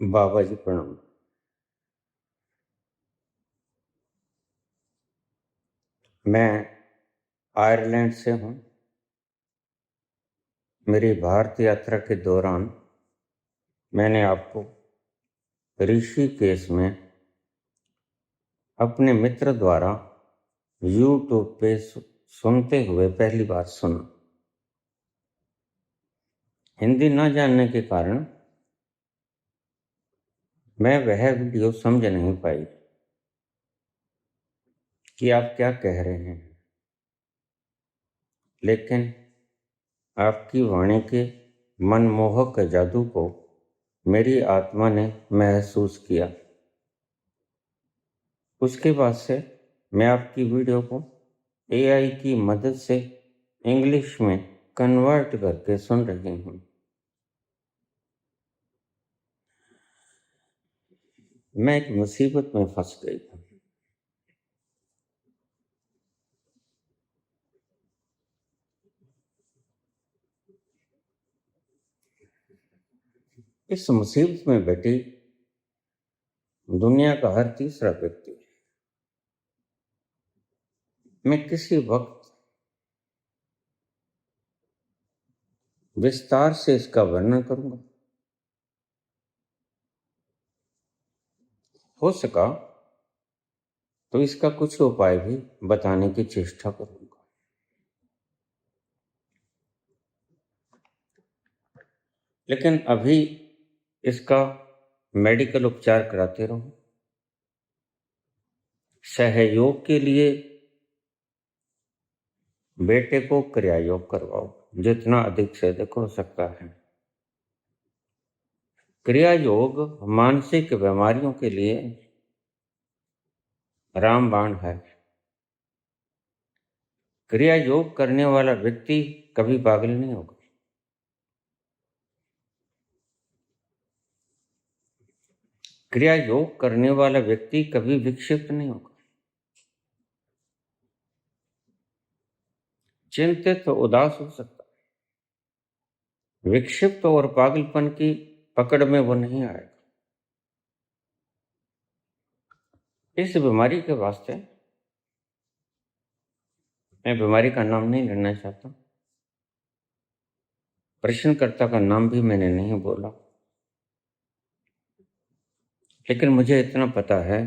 बाबा जी प्रणाम। मैं आयरलैंड से हूँ। मेरी भारत यात्रा के दौरान मैंने आपको ऋषिकेश में अपने मित्र द्वारा यूट्यूब पे सुनते हुए पहली बार सुना। हिंदी न जानने के कारण मैं वह वीडियो समझ नहीं पाई कि आप क्या कह रहे हैं, लेकिन आपकी वाणी के मनमोहक जादू को मेरी आत्मा ने महसूस किया। उसके बाद से मैं आपकी वीडियो को एआई की मदद से इंग्लिश में कन्वर्ट करके सुन रही हूँ। मैं एक मुसीबत में फंस गई हूँ। इस मुसीबत में बैठी दुनिया का हर तीसरा व्यक्ति मैं किसी वक्त विस्तार से इसका वर्णन करूंगा। हो सका तो इसका कुछ उपाय भी बताने की चेष्टा करूंगा। लेकिन अभी इसका मेडिकल उपचार कराते रहो। सहयोग के लिए बेटे को क्रिया योग करवाओ, जितना अधिक से अधिक हो सकता है। क्रिया योग मानसिक बीमारियों के लिए रामबाण है। क्रिया योग करने वाला व्यक्ति कभी पागल नहीं होगा। क्रिया योग करने वाला व्यक्ति कभी विक्षिप्त नहीं होगा। चिंतित तो उदास हो सकता, विक्षिप्त और पागलपन की पकड़ में वो नहीं आएगा। इस बीमारी के वास्ते मैं बीमारी का नाम नहीं लेना चाहता, प्रश्नकर्ता का नाम भी मैंने नहीं बोला, लेकिन मुझे इतना पता है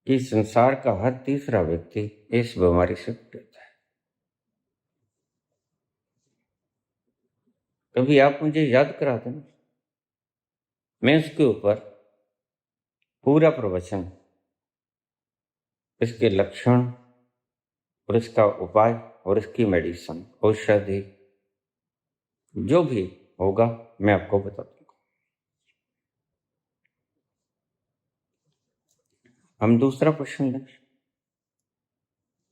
कि संसार का हर तीसरा व्यक्ति इस बीमारी से पीड़ित है। कभी आप मुझे याद करा देना, मैं उसके ऊपर पूरा प्रवचन, इसके लक्षण और इसका उपाय और इसकी मेडिसिन, औषधि जो भी होगा मैं आपको बता दूंगा। हम दूसरा प्रश्न लें।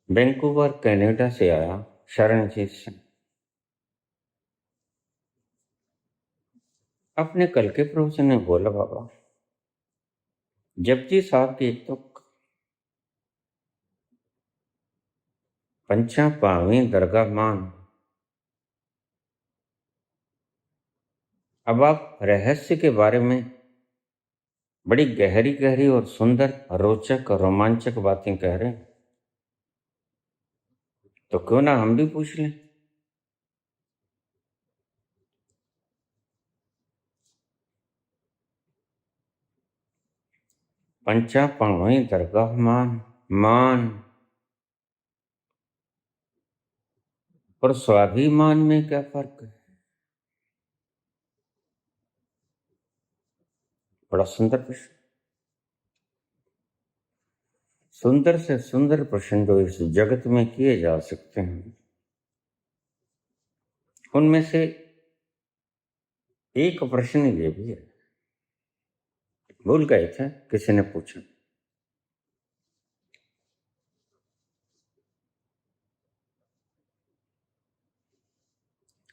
वैंकूवर कनाडा से आया शरणजीत सिंह। अपने कल के प्रवचन में बोला, बाबा जपजी साहब की एक तो 55वीं दरगाह मान। अब आप रहस्य के बारे में बड़ी गहरी गहरी और सुंदर, रोचक और रोमांचक बातें कह रहे हैं, तो क्यों ना हम भी पूछ लें। पंचापावी दरगाह मान और स्वाभिमान में क्या फर्क है? बड़ा सुंदर प्रश्न। सुंदर से सुंदर प्रश्न जो इस जगत में किए जा सकते हैं, उनमें से एक प्रश्न ये भी है। भूल गए थे, किसी ने पूछा,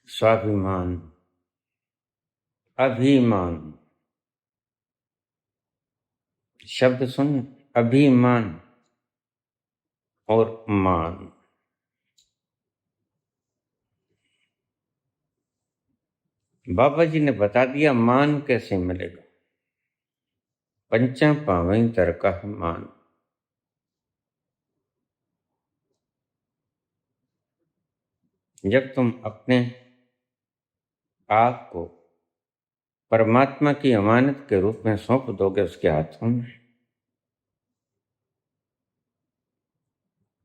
स्वाभिमान, अभिमान, शब्द सुन, अभिमान और मान। बाबा जी ने बता दिया मान कैसे मिलेगा। पंचा पावई तरकह मान। जब तुम अपने आप को परमात्मा की अमानत के रूप में सौंप दोगे उसके हाथों में,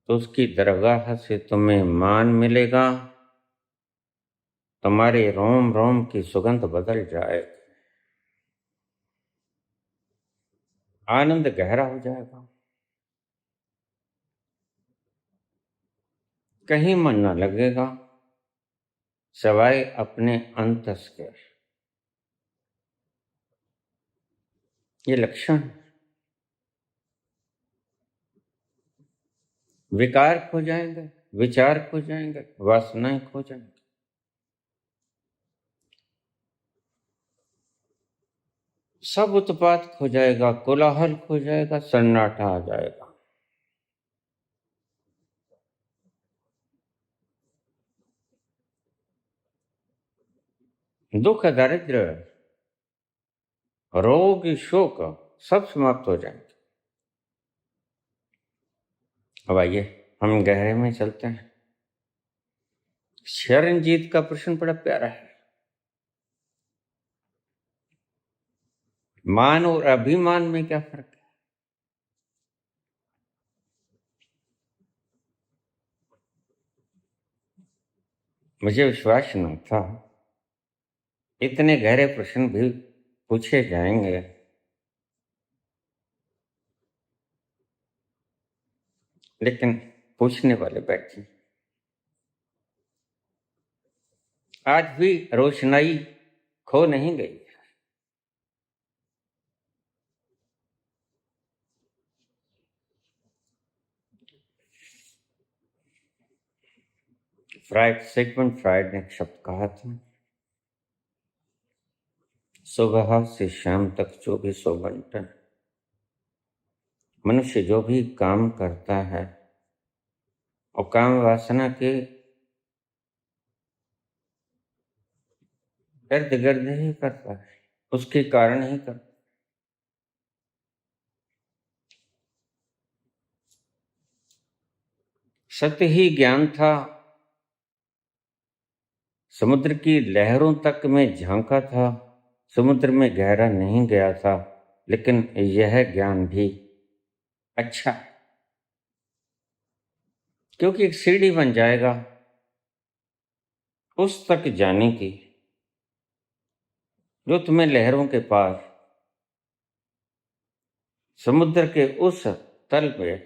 तो उसकी दरगाह से तुम्हें मान मिलेगा, तुम्हारे रोम रोम की सुगंध बदल जाएगी, आनंद गहरा हो जाएगा, कहीं मन न लगेगा सवाए अपने अंतस के। ये लक्षण, विकार खो जाएंगे, विचार खो जाएंगे, वासनाएं खो जाएंगे, सब उत्पात खो जाएगा, कोलाहल खो जाएगा, सन्नाटा आ जाएगा। दुख, दारिद्र, रोग, शोक सब समाप्त हो जाएंगे। अब आइए हम गहरे में चलते हैं। शरणजीत का प्रश्न बड़ा प्यारा है। मान और अभिमान में क्या फर्क है? मुझे विश्वास नहीं था इतने गहरे प्रश्न भी पूछे जाएंगे। लेकिन पूछने वाले बैठे, आज भी रोशनाई खो नहीं गई। सिगमंड फ्राइड ने एक शब्द कहा था, सुबह से शाम तक 24 घंटे मनुष्य जो भी काम करता है और काम वासना के इर्द गिर्द ही करता है, उसके कारण ही करता है। सत्य ही ज्ञान था। समुद्र की लहरों तक में झांका था, समुद्र में गहरा नहीं गया था, लेकिन यह ज्ञान भी अच्छा है, क्योंकि एक सीढ़ी बन जाएगा उस तक जाने की जो तुम्हें लहरों के पार, समुद्र के उस तल पे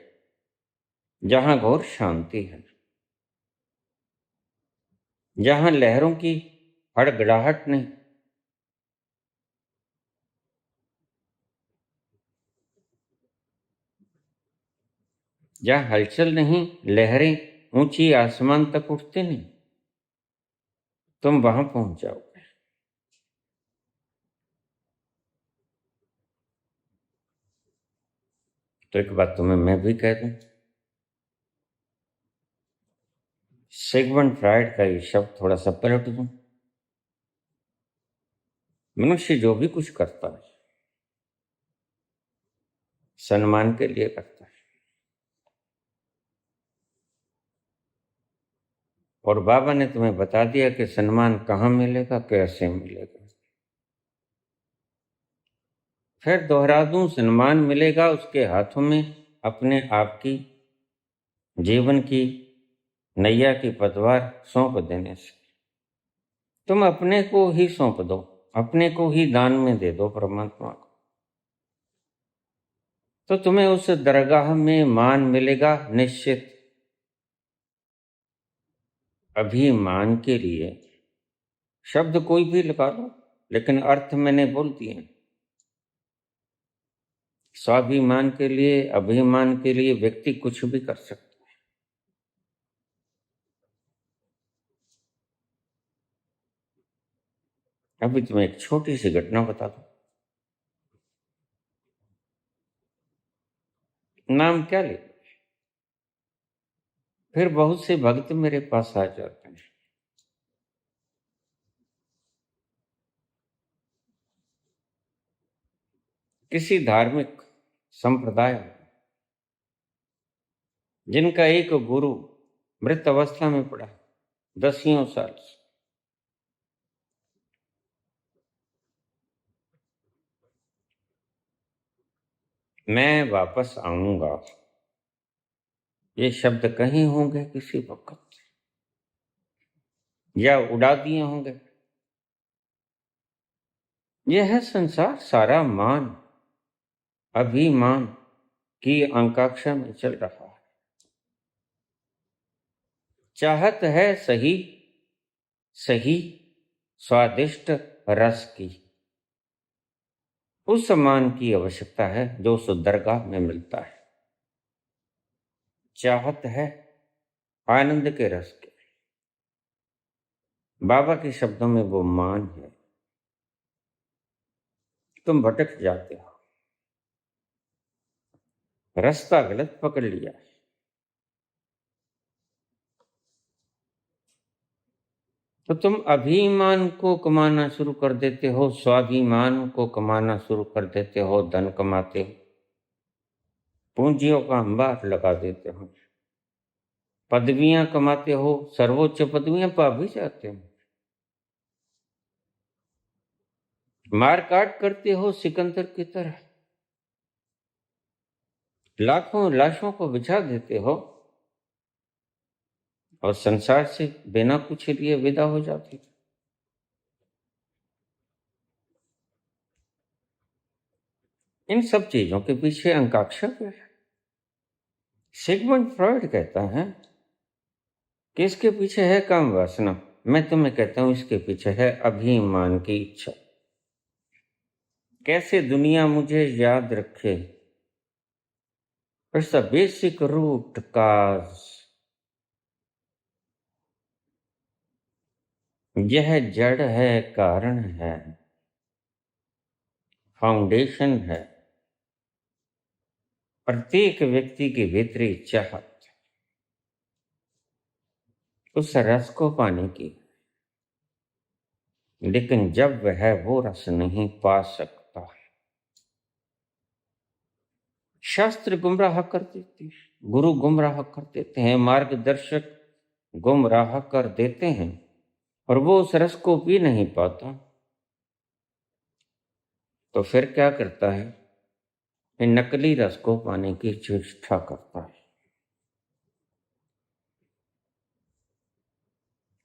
जहां घोर शांति है, जहां लहरों की हड़बड़ाहट नहीं, जहां हलचल नहीं, लहरें ऊंची आसमान तक उठती नहीं, तुम वहां पहुंच जाओगे। तो एक बात तुम्हें मैं भी कह दूं, सिगमंड फ्राइड का ये शब्द थोड़ा सा पलट दूं। मनुष्य जो भी कुछ करता है सम्मान के लिए करता है, और बाबा ने तुम्हें बता दिया कि सम्मान कहाँ मिलेगा, कैसे मिलेगा। फिर दोहरा दूं, सम्मान मिलेगा उसके हाथों में अपने आप की जीवन की नैया की पतवार सौंप देने से। तुम अपने को ही सौंप दो, अपने को ही दान में दे दो परमात्मा को, तो तुम्हें उस दरगाह में मान मिलेगा निश्चित। अभिमान के लिए शब्द कोई भी लगा लो, लेकिन अर्थ मैंने बोल दिए। स्वाभिमान के लिए, अभिमान के लिए व्यक्ति कुछ भी कर सकता है। अभी तुम्हें एक छोटी सी घटना बता दूं। नाम क्या ले, फिर बहुत से भक्त मेरे पास आ जाते हैं। किसी धार्मिक संप्रदाय में, जिनका एक गुरु मृत अवस्था में पड़ा 10 साल से, मैं वापस आऊंगा, ये शब्द कहीं होंगे किसी वक्त, या उड़ा दिए होंगे। यह संसार सारा मान अभिमान की आकांक्षा में चल रहा है। चाहत है सही सही स्वादिष्ट रस की, उस मान की आवश्यकता है जो उस दरगाह में मिलता है। चाहत है आनंद के रस की, बाबा के शब्दों में वो मान है। तुम भटक जाते हो, रास्ता गलत पकड़ लिया, तो तुम अभिमान को कमाना शुरू कर देते हो, स्वाभिमान को कमाना शुरू कर देते हो, धन कमाते हो, पूंजियों का अंबार लगा देते हो, पदवियां कमाते हो, सर्वोच्च पदवियां पा भी जाते हो, मारकाट करते हो सिकंदर की तरह, लाखों लाशों को बिछा देते हो और संसार से बिना कुछ लिए विदा हो जाते हो। इन सब चीजों के पीछे आकांक्षा क्या है? सिगमंड फ्रॉइड कहता है कि इसके पीछे है काम वासना। मैं तुम्हें कहता हूं इसके पीछे है अभिमान की इच्छा। कैसे दुनिया मुझे याद रखे, it's the basic root cause. यह जड़ है, कारण है, फाउंडेशन है प्रत्येक व्यक्ति की भीतरी चाहत उस रस को पाने की। लेकिन जब वह वो रस नहीं पा सकता, शास्त्र गुमराह कर देते हैं, गुरु गुमराह कर देते हैं, मार्गदर्शक गुमराह कर देते हैं, और वो उस रस को पी नहीं पाता, तो फिर क्या करता है? नकली रस को पाने की चेष्टा करता है।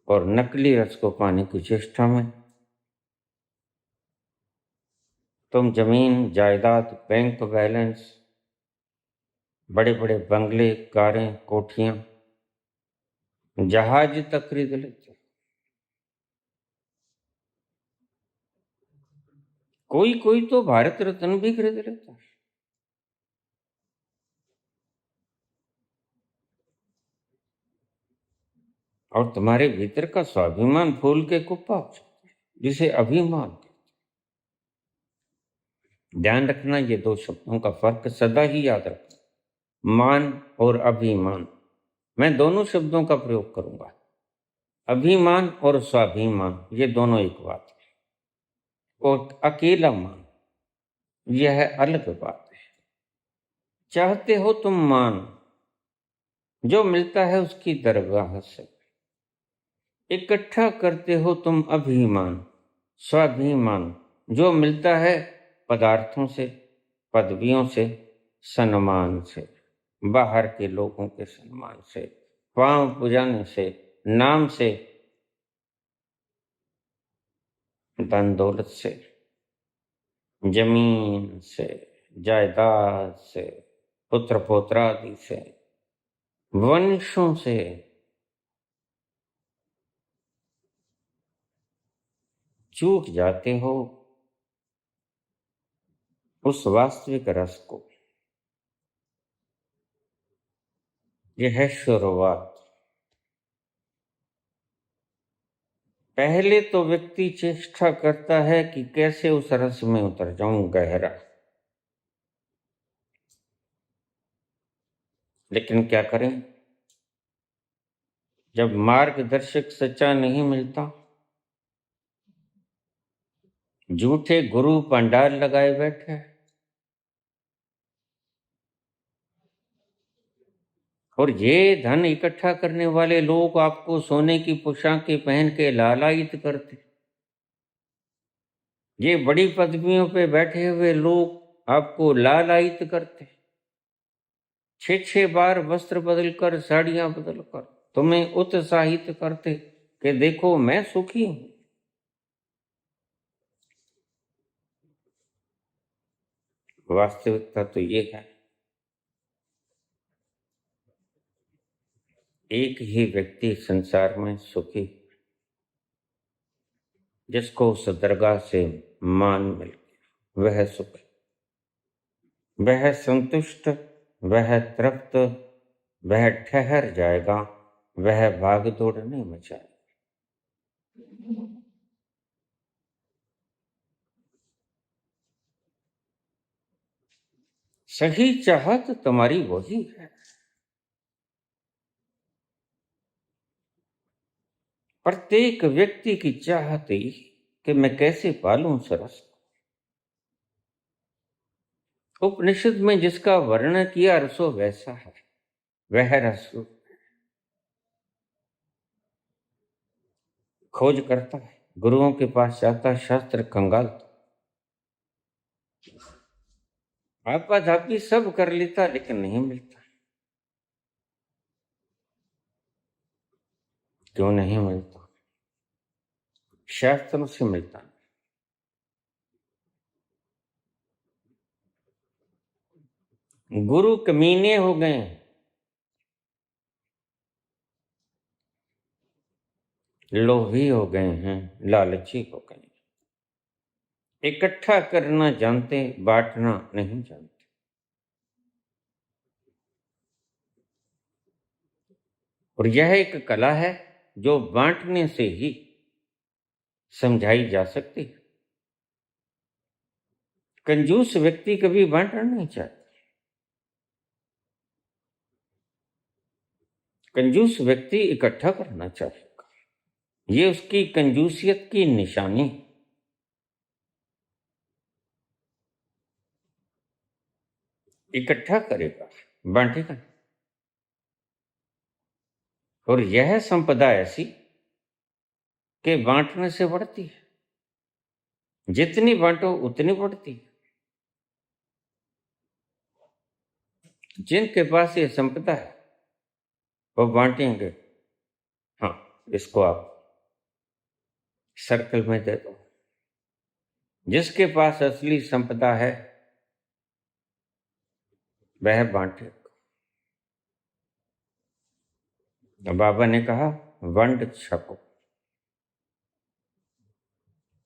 और नकली रस को पाने की चेष्टा में तुम जमीन जायदाद, बैंक बैलेंस, बड़े बड़े बंगले, कारें, कोठियां, जहाज तक खरीद लेते हो। कोई कोई तो भारत रत्न भी खरीद लेता है। और तुम्हारे भीतर का स्वाभिमान फूल के कुप्पा हो जाता है, जिसे अभिमान कहते हैं। ध्यान रखना, ये दो शब्दों का फर्क सदा ही याद रखना, मान और अभिमान। मैं दोनों शब्दों का प्रयोग करूंगा। अभिमान और स्वाभिमान ये दोनों एक बात है, और अकेला मान यह अलग बात है। चाहते हो तुम मान, जो मिलता है उसकी दरगाह से। इकट्ठा करते हो तुम अभिमान, स्वाभिमान, जो मिलता है पदार्थों से, पदवियों से, सम्मान से, बाहर के लोगों के सम्मान से, पांव पुजाने से, नाम से, धन दौलत से, जमीन से, जायदाद से, पुत्र पौत्रादि से, वंशों से। चूक जाते हो उस वास्तविक रस को। यह है शुरुआत। पहले तो व्यक्ति चेष्टा करता है कि कैसे उस रस में उतर जाऊं गहरा, लेकिन क्या करें, जब मार्गदर्शक सच्चा नहीं मिलता, झूठे गुरु पंडाल लगाए बैठे, और ये धन इकट्ठा करने वाले लोग आपको सोने की पोशाकें पहन के लालायित करते। ये बड़ी पदवियों पे बैठे हुए लोग आपको लालायित करते। 6-6 बार वस्त्र बदलकर, साड़ियां बदलकर तुम्हें उत्साहित करते कि देखो मैं सुखी हूं। वास्तविकता तो ये है, एक ही व्यक्ति संसार में सुखी, जिसको उस दरगाह से मान मिल गया, वह सुखी, वह संतुष्ट, वह तृप्त, वह ठहर जाएगा, वह भाग दौड़ नहीं मचाएगा। सही चाहत तुम्हारी वही है। प्रत्येक व्यक्ति की चाहत ही कि मैं कैसे पालूं सरस। उपनिषद में जिसका वर्णन किया रसो वैसा है, वह रस खोज करता है, गुरुओं के पास जाता, शास्त्र खंगालता, आपाधापी सब कर लेता, लेकिन नहीं मिलता। क्यों नहीं मिलता? शास्त्रों से मिलता नहीं। गुरु कमीने हो गए हैं, लोभी हो गए हैं, लालची हो गए हैं, इकट्ठा करना जानते, बांटना नहीं जानते। और यह एक कला है जो बांटने से ही समझाई जा सकती है। कंजूस व्यक्ति कभी बांटना नहीं चाहता। कंजूस व्यक्ति इकट्ठा करना चाहेगा, ये उसकी कंजूसियत की निशानी। इकट्ठा करेगा, बांटेगा। और यह संपदा ऐसी कि बांटने से बढ़ती है, जितनी बांटो उतनी बढ़ती है। जिनके पास ये संपदा है वो बांटेंगे। हाँ, इसको आप सर्कल में दे दो। जिसके पास असली संपदा है वह बांटे। बाबा ने कहा वंड छको,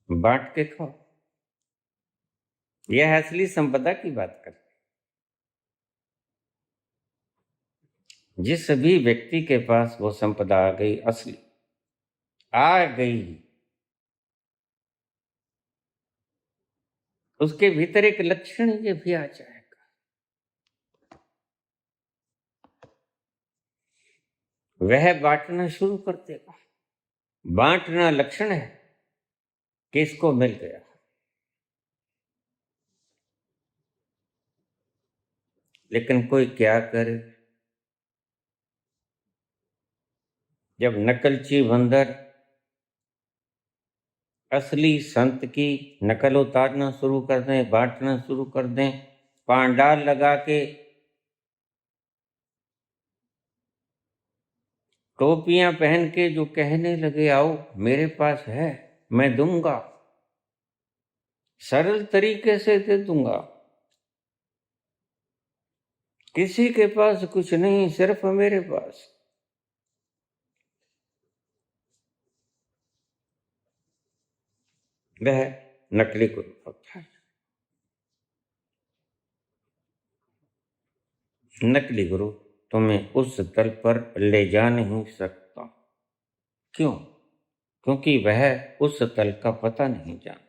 बांट के खाओ। यह असली संपदा की बात करते। जिस भी व्यक्ति के पास वो संपदा आ गई, असली आ गई, उसके भीतर एक लक्षण ये भी आ जाएगा, वह बांटना शुरू कर देगा। बांटना लक्षण है कि इसको मिल गया। लेकिन कोई क्या करे, जब नकलची बंदर असली संत की नकल उतारना शुरू कर दें, बांटना शुरू कर दें, पांडाल लगा के, टोपियां पहन के जो कहने लगे आओ मेरे पास है, मैं दूंगा, सरल तरीके से दे दूंगा, किसी के पास कुछ नहीं, सिर्फ मेरे पास। वह नकली गुरु होता है। नकली गुरु तुम्हें उस तल पर ले जा नहीं सकता। क्यों? क्योंकि वह उस तल का पता नहीं जानता।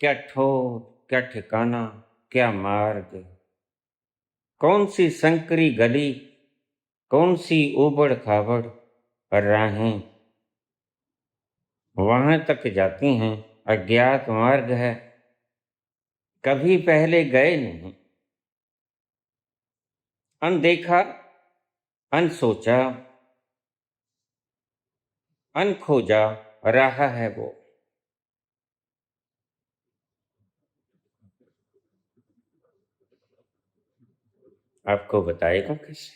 क्या ठोर, क्या ठिकाना, क्या मार्ग, कौन सी संकरी गली, कौन सी ऊबड़ खाबड़ राहें वहां तक जाती हैं, अज्ञात मार्ग है, कभी पहले गए नहीं। अनदेखा, अनसोचा, अनखोजा रहा है वो। आपको बताएगा कैसे?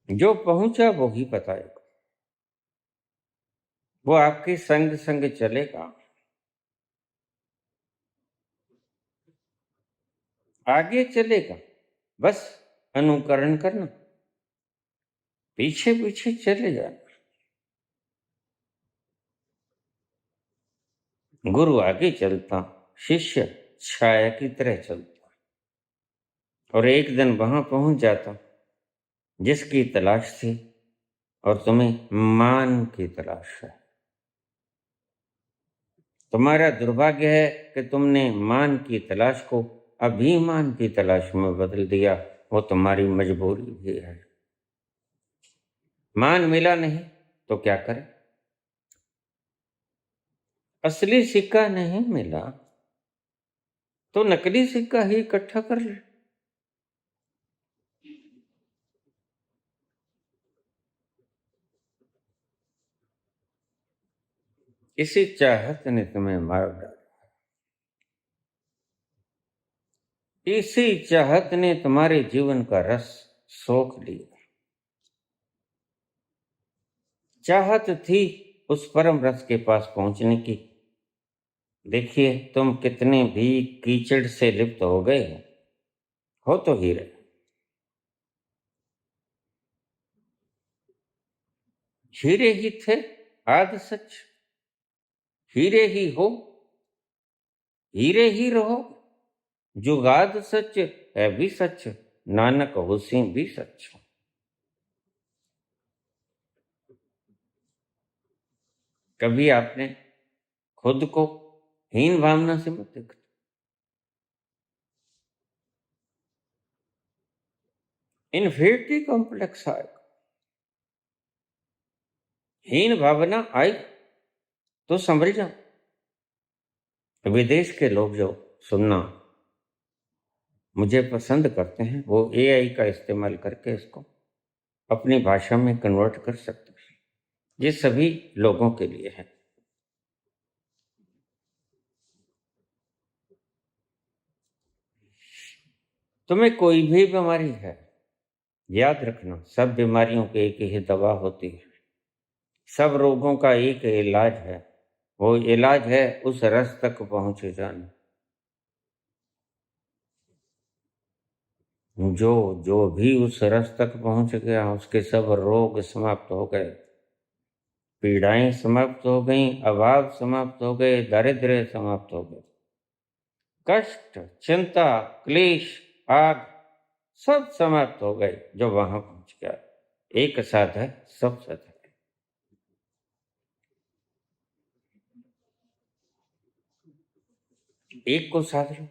जो पहुंचा वो ही बताएगा। वो आपके संग संग चलेगा, आगे चलेगा, बस अनुकरण करना, पीछे पीछे चले जाना। गुरु आगे चलता, शिष्य छाया की तरह चलता, और एक दिन वहां पहुंच जाता जिसकी तलाश थी, और तुम्हें मान की तलाश है। तुम्हारा दुर्भाग्य है कि तुमने मान की तलाश को अभिमान की तलाश में बदल दिया। वो तुम्हारी मजबूरी भी है। मान मिला नहीं तो क्या करें? असली सिक्का नहीं मिला तो नकली सिक्का ही इकट्ठा कर ले। इसी चाहत ने तुम्हें मार डाला, इसी चाहत ने तुम्हारे जीवन का रस सोख लिया। चाहत थी उस परम रस के पास पहुंचने की। देखिए, तुम कितने भी कीचड़ से लिप्त हो गए हो तो हीरे। हीरे ही थे आद सच, हीरे ही हो, हीरे ही रहो। जुगाद सच है भी सच, नानक होसी भी सच। कभी आपने खुद को हीन भावना से मत देखो। इन्फिनिटी कॉम्प्लेक्स आएगा, हीन भावना आई तो संभल जाओ। विदेश के लोग जो सुनना मुझे पसंद करते हैं, वो एआई का इस्तेमाल करके इसको अपनी भाषा में कन्वर्ट कर सकते हैं। ये सभी लोगों के लिए है। तुम्हें कोई भी बीमारी है, याद रखना, सब बीमारियों की एक ही दवा होती है, सब रोगों का एक इलाज है। वो इलाज है उस रस तक पहुंचे जाना। जो जो भी उस रस तक पहुंच गया, उसके सब रोग समाप्त हो गए, पीड़ाएं समाप्त हो गईं, अभाव समाप्त हो गए, दारिद्र्य समाप्त हो गए, कष्ट, चिंता, क्लेश, आग सब समाप्त हो गए। जो वहां पहुंच गया, एक साथ है, सब साथ है। एक को साध लो,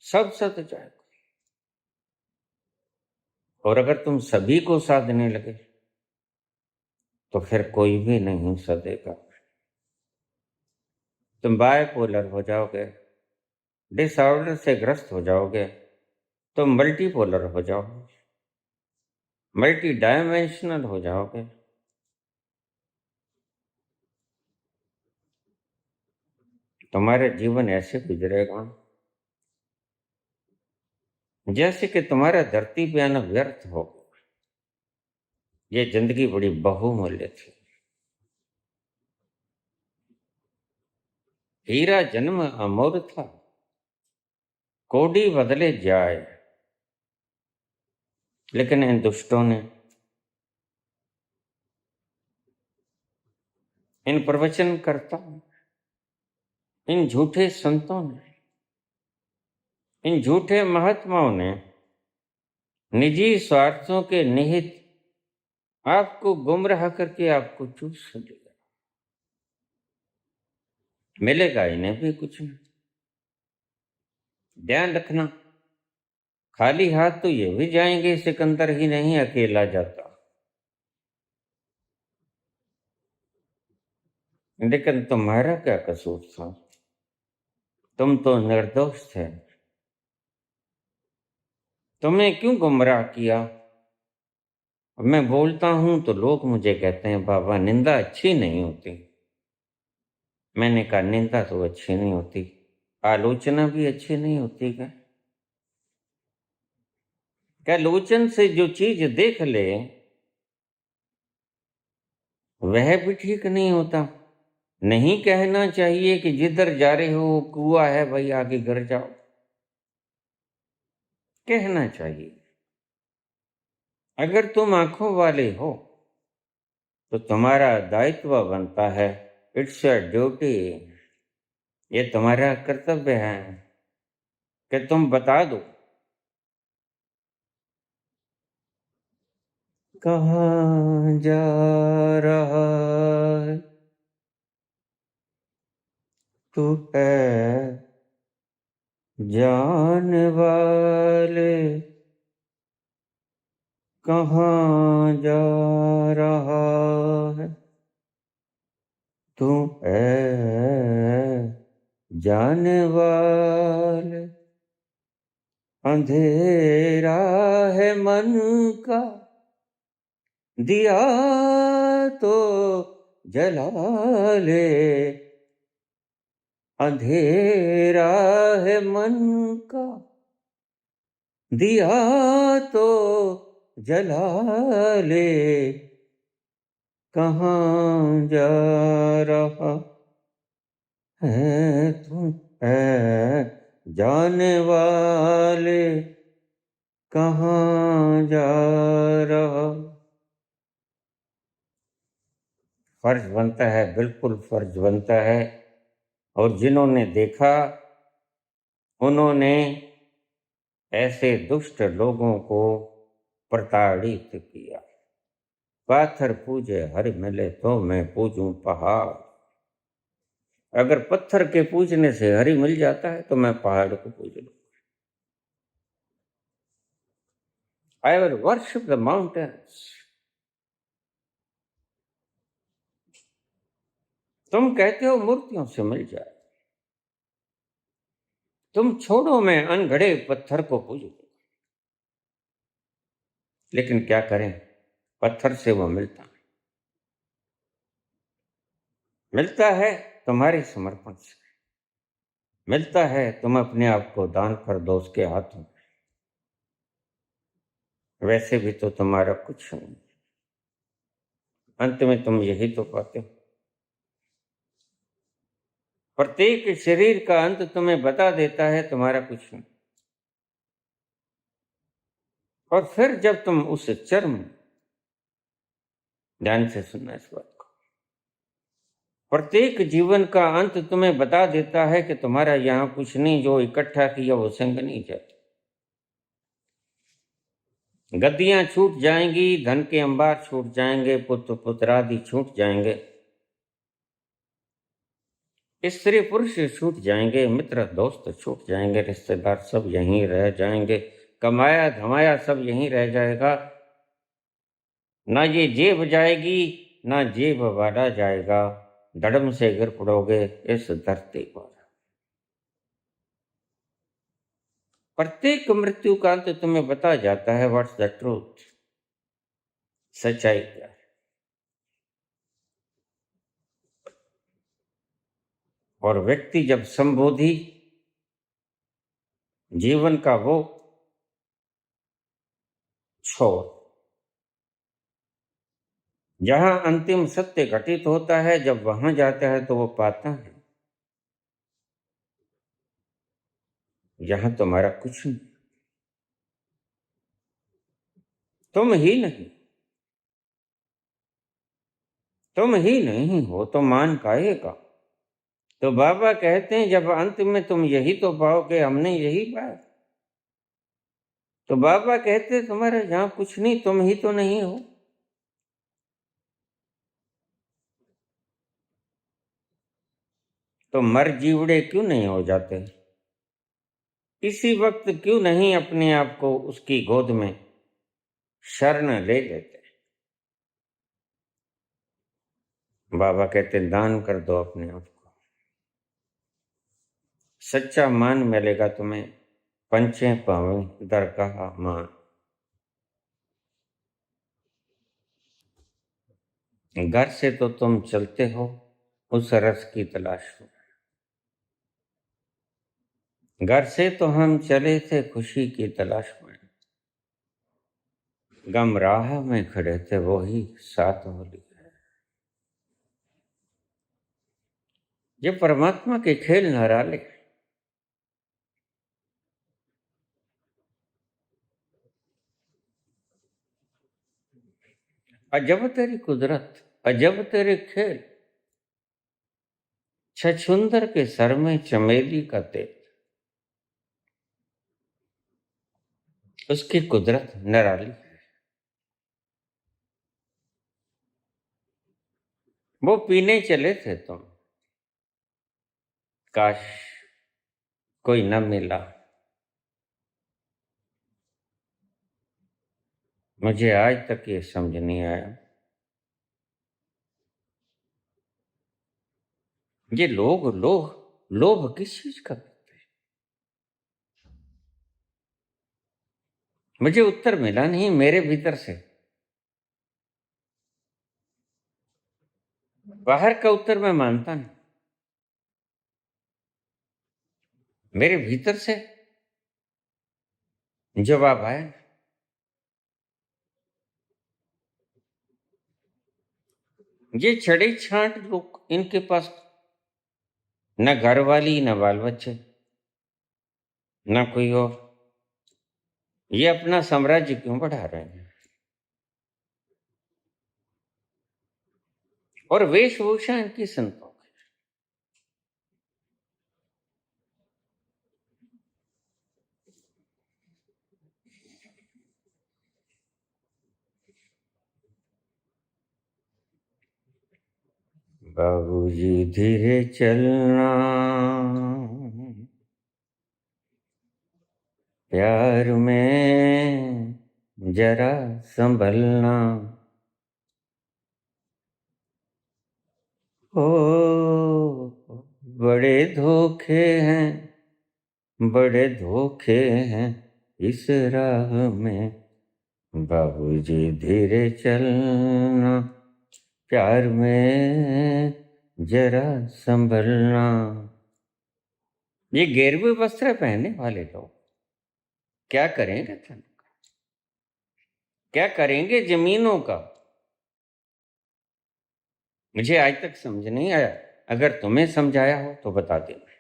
सब सत जाएगा। और अगर तुम सभी को साधने लगे तो फिर कोई भी नहीं सदेगा। तुम बायपोलर हो जाओगे, डिसऑर्डर से ग्रस्त हो जाओगे, तुम मल्टीपोलर हो जाओगे, मल्टी डायमेंशनल हो जाओगे। तुम्हारा जीवन ऐसे गुजरेगा जैसे कि तुम्हारा धरती पे आना व्यर्थ हो। ये जिंदगी बड़ी बहुमूल्य थी। हीरा जन्म अमोर था, कोडी बदले जाए, लेकिन इन दुष्टों ने, इन प्रवचन करता, इन झूठे संतों ने, इन झूठे महात्माओं ने निजी स्वार्थों के निहित आपको गुमराह करके आपको चूस लिया। मिलेगा इन्हें भी कुछ नहीं। ध्यान रखना, खाली हाथ तो ये भी जाएंगे, सिकंदर ही नहीं अकेला जाता। लेकिन तुम्हारा क्या कसूर था? तुम तो निर्दोष थे, तुम्हें क्यों गुमराह किया? मैं बोलता हूं तो लोग मुझे कहते हैं बाबा निंदा अच्छी नहीं होती। मैंने कहा निंदा तो अच्छी नहीं होती, आलोचना भी अच्छी नहीं होती क्या लोचन से जो चीज देख ले वह भी ठीक नहीं होता। नहीं कहना चाहिए कि जिधर जा रहे हो कुआं है भाई आगे गिर जाओ, कहना चाहिए अगर तुम आंखों वाले हो तो तुम्हारा दायित्व बनता है, इट्स योर ड्यूटी, ये तुम्हारा कर्तव्य है कि तुम बता दो कहाँ जा रहा है तू है जान वाले, कहाँ जा रहा है तू है जाने वाले। अंधेरा है मन का दिया तो जला ले, अंधेरा है मन का दिया तो जला ले, कहाँ जा रहा है तू है जाने वाले, कहाँ जा रहा। फर्ज बनता है, बिल्कुल फर्ज बनता है। और जिन्होंने देखा उन्होंने ऐसे दुष्ट लोगों को प्रताड़ित किया। पाथर पूजे हरि मिले तो मैं पूजूं पहाड़। अगर पत्थर के पूजने से हरि मिल जाता है तो मैं पहाड़ को पूज लूं। I will worship the mountains. तुम कहते हो मूर्तियों से मिल जाए, तुम छोड़ो मैं अनगढ़े पत्थर को पूजूं। लेकिन क्या करें, पत्थर से वो मिलता है तुम्हारे समर्पण से, मिलता है तुम अपने आप को दान कर दो उसके हाथों में। वैसे भी तो तुम्हारा कुछ नहीं, अंत में तुम यही तो पाते हो। प्रत्येक शरीर का अंत तुम्हें बता देता है तुम्हारा कुछ नहीं। और फिर जब तुम उस चरम, ध्यान से सुनना इस बात को, प्रत्येक जीवन का अंत तुम्हें बता देता है कि तुम्हारा यहां कुछ नहीं, जो इकट्ठा किया वो संग नहीं जाता। गद्दियां छूट जाएंगी, धन के अंबार छूट जाएंगे, पुत्र पुत्रादि छूट जाएंगे, स्त्री पुरुष छूट जाएंगे, मित्र दोस्त छूट जाएंगे, रिश्तेदार सब यहीं रह जाएंगे, कमाया धमाया सब यहीं रह जाएगा। ना ये जेब जाएगी ना जेब वाला जाएगा, धड़म से गिर पड़ोगे इस धरती पर। प्रत्येक मृत्यु का अंत तुम्हें बता जाता है व्हाट्स द ट्रूथ, सच्चाई क्या है। और व्यक्ति जब संबोधि जीवन का वो छोर जहां अंतिम सत्य घटित होता है, जब वहां जाता है तो वो पाता है यहां तुम्हारा कुछ नहीं, तुम ही नहीं, तुम ही नहीं हो तो मान काहे का। तो बाबा कहते हैं जब अंत में तुम यही तो पाओगे, हमने यही पाया। तो बाबा कहते हैं तुम्हारा जहां कुछ नहीं, तुम ही तो नहीं हो। तो मर जीवड़े क्यों नहीं हो जाते? इसी वक्त क्यों नहीं अपने आप को उसकी गोद में शरण ले लेते? बाबा कहते हैं दान कर दो अपने आप को, सच्चा मान मिलेगा तुम्हें, पंचे पावें दरगाह मान। घर से तो तुम चलते हो उस रस की तलाश में, घर से तो हम चले थे खुशी की तलाश में, गम राह में खड़े थे वो ही साथ होली है। ये परमात्मा के खेल निराले, अजब तेरी कुदरत, अजब तेरे खेल, छछुंदर के सर में चमेली का तेल। उसकी कुदरत निराली है। वो पीने चले थे तुम, काश कोई न मिला। मुझे आज तक ये समझ नहीं आया, ये लोग लोग लोभ किस चीज का करते हैं। मुझे उत्तर मिला नहीं मेरे भीतर से, बाहर का उत्तर मैं मानता नहीं, मेरे भीतर से जवाब आया। ये छड़े छांट लोग, इनके पास न घर वाली न बाल बच्चे न कोई और, ये अपना साम्राज्य क्यों बढ़ा रहे हैं। और वेशभूषा इनकी संतों की। बाबूजी धीरे चलना, प्यार में जरा संभलना, ओ बड़े धोखे हैं, बड़े धोखे हैं इस राह में। बाबूजी धीरे चलना, प्यार में जरा संभलना। ये गेरुए वस्त्र पहनने वाले लोग क्या करेंगे धन का, क्या करेंगे जमीनों का, मुझे आज तक समझ नहीं आया। अगर तुम्हें समझाया हो तो बता देना।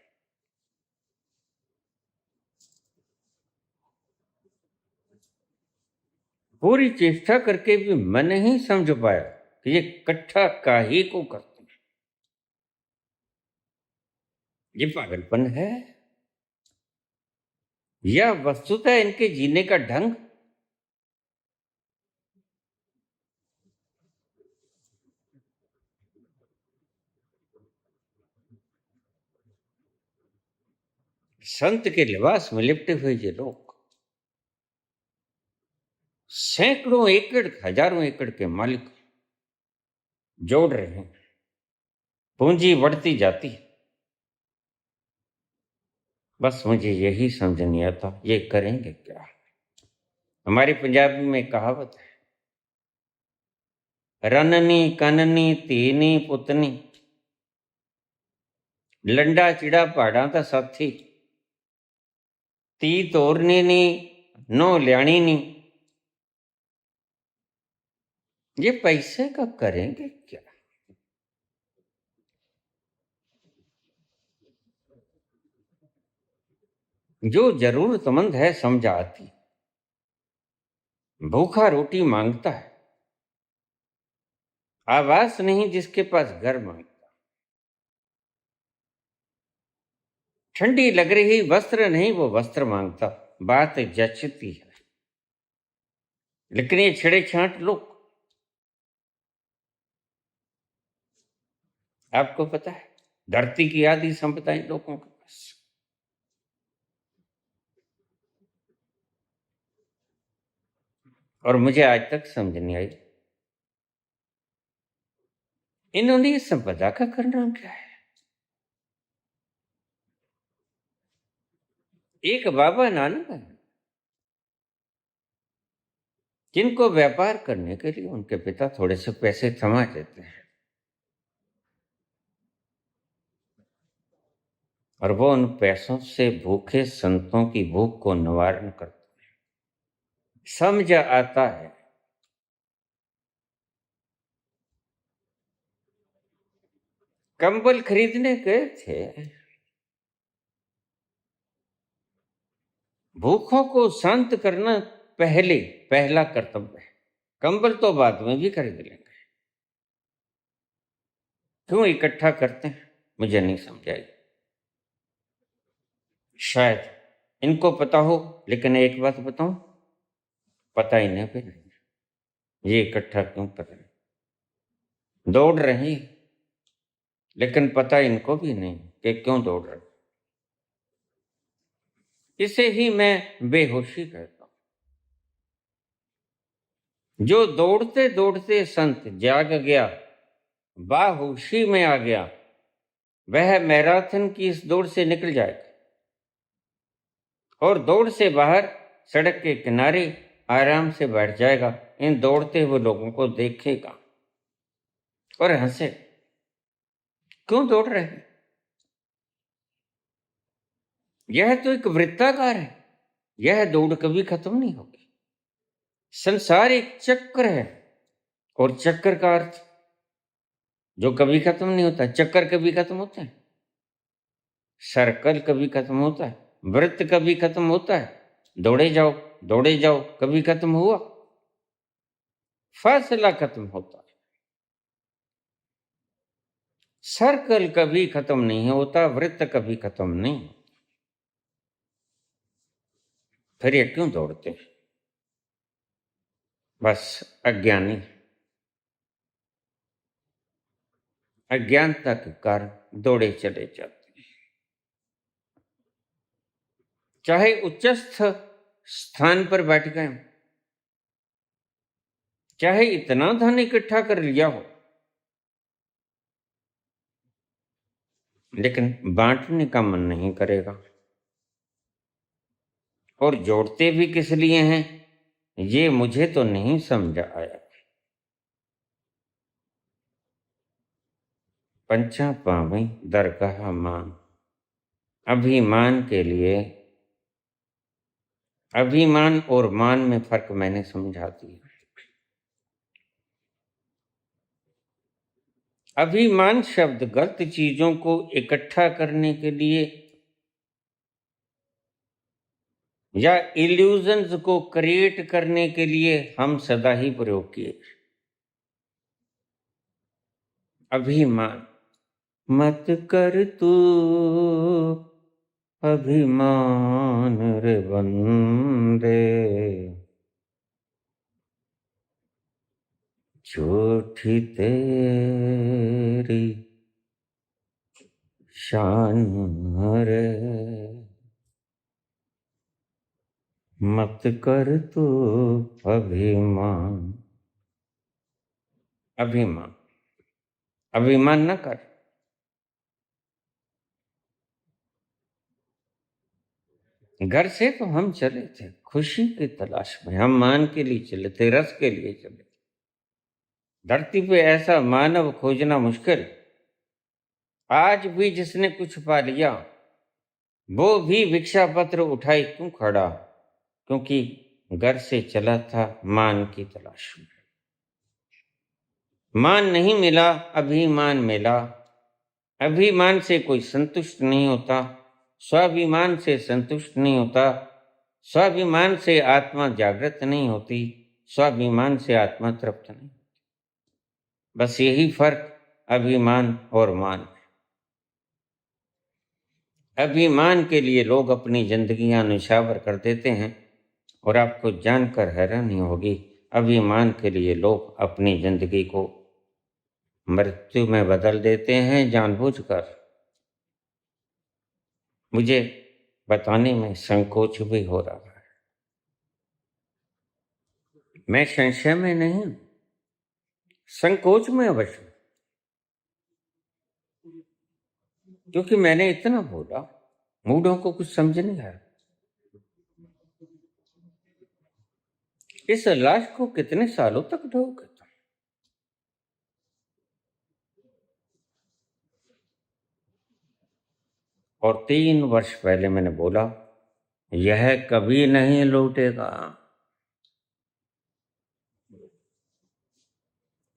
पूरी चेष्टा करके भी मैं नहीं समझ पाया कि ये इकट्ठा काहे को करते हैं। ये पागलपन है या वस्तुतः इनके जीने का ढंग। संत के लिबास में लिपटे हुए ये लोग सैकड़ों एकड़ हजारों एकड़ के मालिक जोड़ रहे हैं, पूंजी बढ़ती जाती है। बस मुझे यही समझ नहीं आता ये करेंगे क्या। हमारी पंजाबी में कहावत है, रननी कननी तीनी पुतनी, लंडा चिड़ा पहाड़ा का साथी, ती तोरनी नी नो ल्याणी नी। ये पैसे का करेंगे क्या। जो जरूरतमंद है समझ आती, भूखा रोटी मांगता है, आवास नहीं जिसके पास घर मांगता, ठंडी लग रही वस्त्र नहीं वो वस्त्र मांगता। बात जचती है, लेकिन ये छिड़े छांट लोग, आपको पता है धरती की आधी संपदा इन लोगों के पास। और मुझे आज तक समझ नहीं आई इन्होंने इस संपदा का करना क्या है। एक बाबा नानक है जिनको व्यापार करने के लिए उनके पिता थोड़े से पैसे थमा देते हैं और वो उन पैसों से भूखे संतों की भूख को निवारण करते हैं। समझ आता है कंबल खरीदने गए थे, भूखों को शांत करना पहला कर्तव्य है। कंबल तो बाद में भी खरीद लेंगे, क्यों इकट्ठा करते हैं मुझे नहीं समझ आई। शायद इनको पता हो, लेकिन एक बात बताऊं, पता इन्हें भी नहीं ये इकट्ठा क्यों कर रहे हैं। दौड़ रहे हैं लेकिन पता इनको भी नहीं कि क्यों दौड़ रहे। इसे ही मैं बेहोशी कहता हूं। जो दौड़ते दौड़ते संत जाग गया, बाहोशी में आ गया, वह मैराथन की इस दौड़ से निकल जाएगा और दौड़ से बाहर सड़क के किनारे आराम से बैठ जाएगा। इन दौड़ते हुए लोगों को देखेगा और हंसे, क्यों दौड़ रहे हैं। यह तो एक वृत्ताकार है, यह दौड़ कभी खत्म नहीं होगी। संसार एक चक्र है और चक्र का अर्थ जो कभी खत्म नहीं होता। चक्कर कभी खत्म होता है, सर्कल कभी खत्म होता है, वृत्त कभी खत्म होता है। दौड़े जाओ कभी खत्म हुआ, फासला खत्म होता है। सर्कल कभी खत्म नहीं होता, वृत्त कभी खत्म नहीं होता। फिर ये क्यों दौड़ते हैं। बस अज्ञानी, अज्ञानता के कारण दौड़े चले जाते हैं। चाहे उच्चस्थ स्थान पर बैठ गए, चाहे इतना धन इकट्ठा कर लिया हो, लेकिन बांटने का मन नहीं करेगा। और जोड़ते भी किस लिए हैं ये मुझे तो नहीं समझ आया। पंचा पावी दरगाह मान, अभिमान के लिए। अभिमान और मान में फर्क मैंने समझा दिया। अभिमान शब्द गलत चीजों को इकट्ठा करने के लिए या इल्यूजन्स को क्रिएट करने के लिए हम सदा ही प्रयोग किए। अभिमान मत कर तू अभिमान रे बंदे, झूठी तेरी शान रे, मत कर तू अभिमान। अभिमान अभिमान न कर। घर से तो हम चले थे खुशी की तलाश में, हम मान के लिए चले थे, रस के लिए चले थे। धरती पे ऐसा मानव खोजना मुश्किल। आज भी जिसने कुछ पा लिया वो भी भिक्षा पत्र उठाई क्यों खड़ा, क्योंकि घर से चला था मान की तलाश में। मान नहीं मिला, अभिमान मिला। अभिमान से कोई संतुष्ट नहीं होता, स्वाभिमान से संतुष्ट नहीं होता, स्वाभिमान से आत्मा जागृत नहीं होती, स्वाभिमान से आत्मा तृप्त नहीं होती। बस यही फर्क अभिमान और मान है। अभिमान के लिए लोग अपनी जिंदगियां निछावर कर देते हैं और आपको जानकर हैरानी होगी, अभिमान के लिए लोग अपनी जिंदगी को मृत्यु में बदल देते हैं जानबूझकर। मुझे बताने में संकोच भी हो रहा है। मैं संशय में नहीं, संकोच में अवश्य, क्योंकि मैंने इतना बोला मूढ़ों को कुछ समझ नहीं आया। इस लाश को कितने सालों तक ढोगे तुम? और 3 वर्ष पहले मैंने बोला यह कभी नहीं लौटेगा,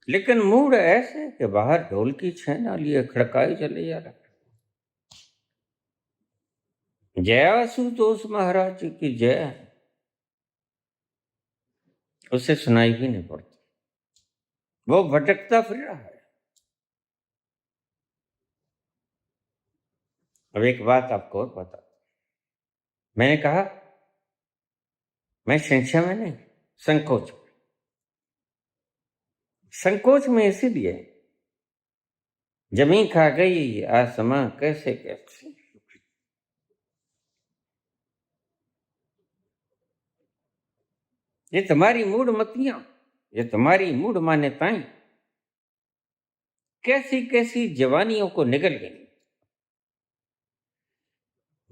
लेकिन मूड ऐसे कि बाहर ढोल की छैना लिए खड़काई चले जा रहा। जय आशुतोष महाराज जी की जय। उसे सुनाई भी नहीं पड़ती, वो भटकता फिर रहा है। अब एक बात आपको और बता, मैंने कहा मैं संशय में नहीं, संकोच में। संकोच में इसीलिए जमीन खा गई आसमां कैसे कैसे। ये तुम्हारी मूड मतियां, ये तुम्हारी मूड मान्यताएं कैसी कैसी जवानियों को निगल गई।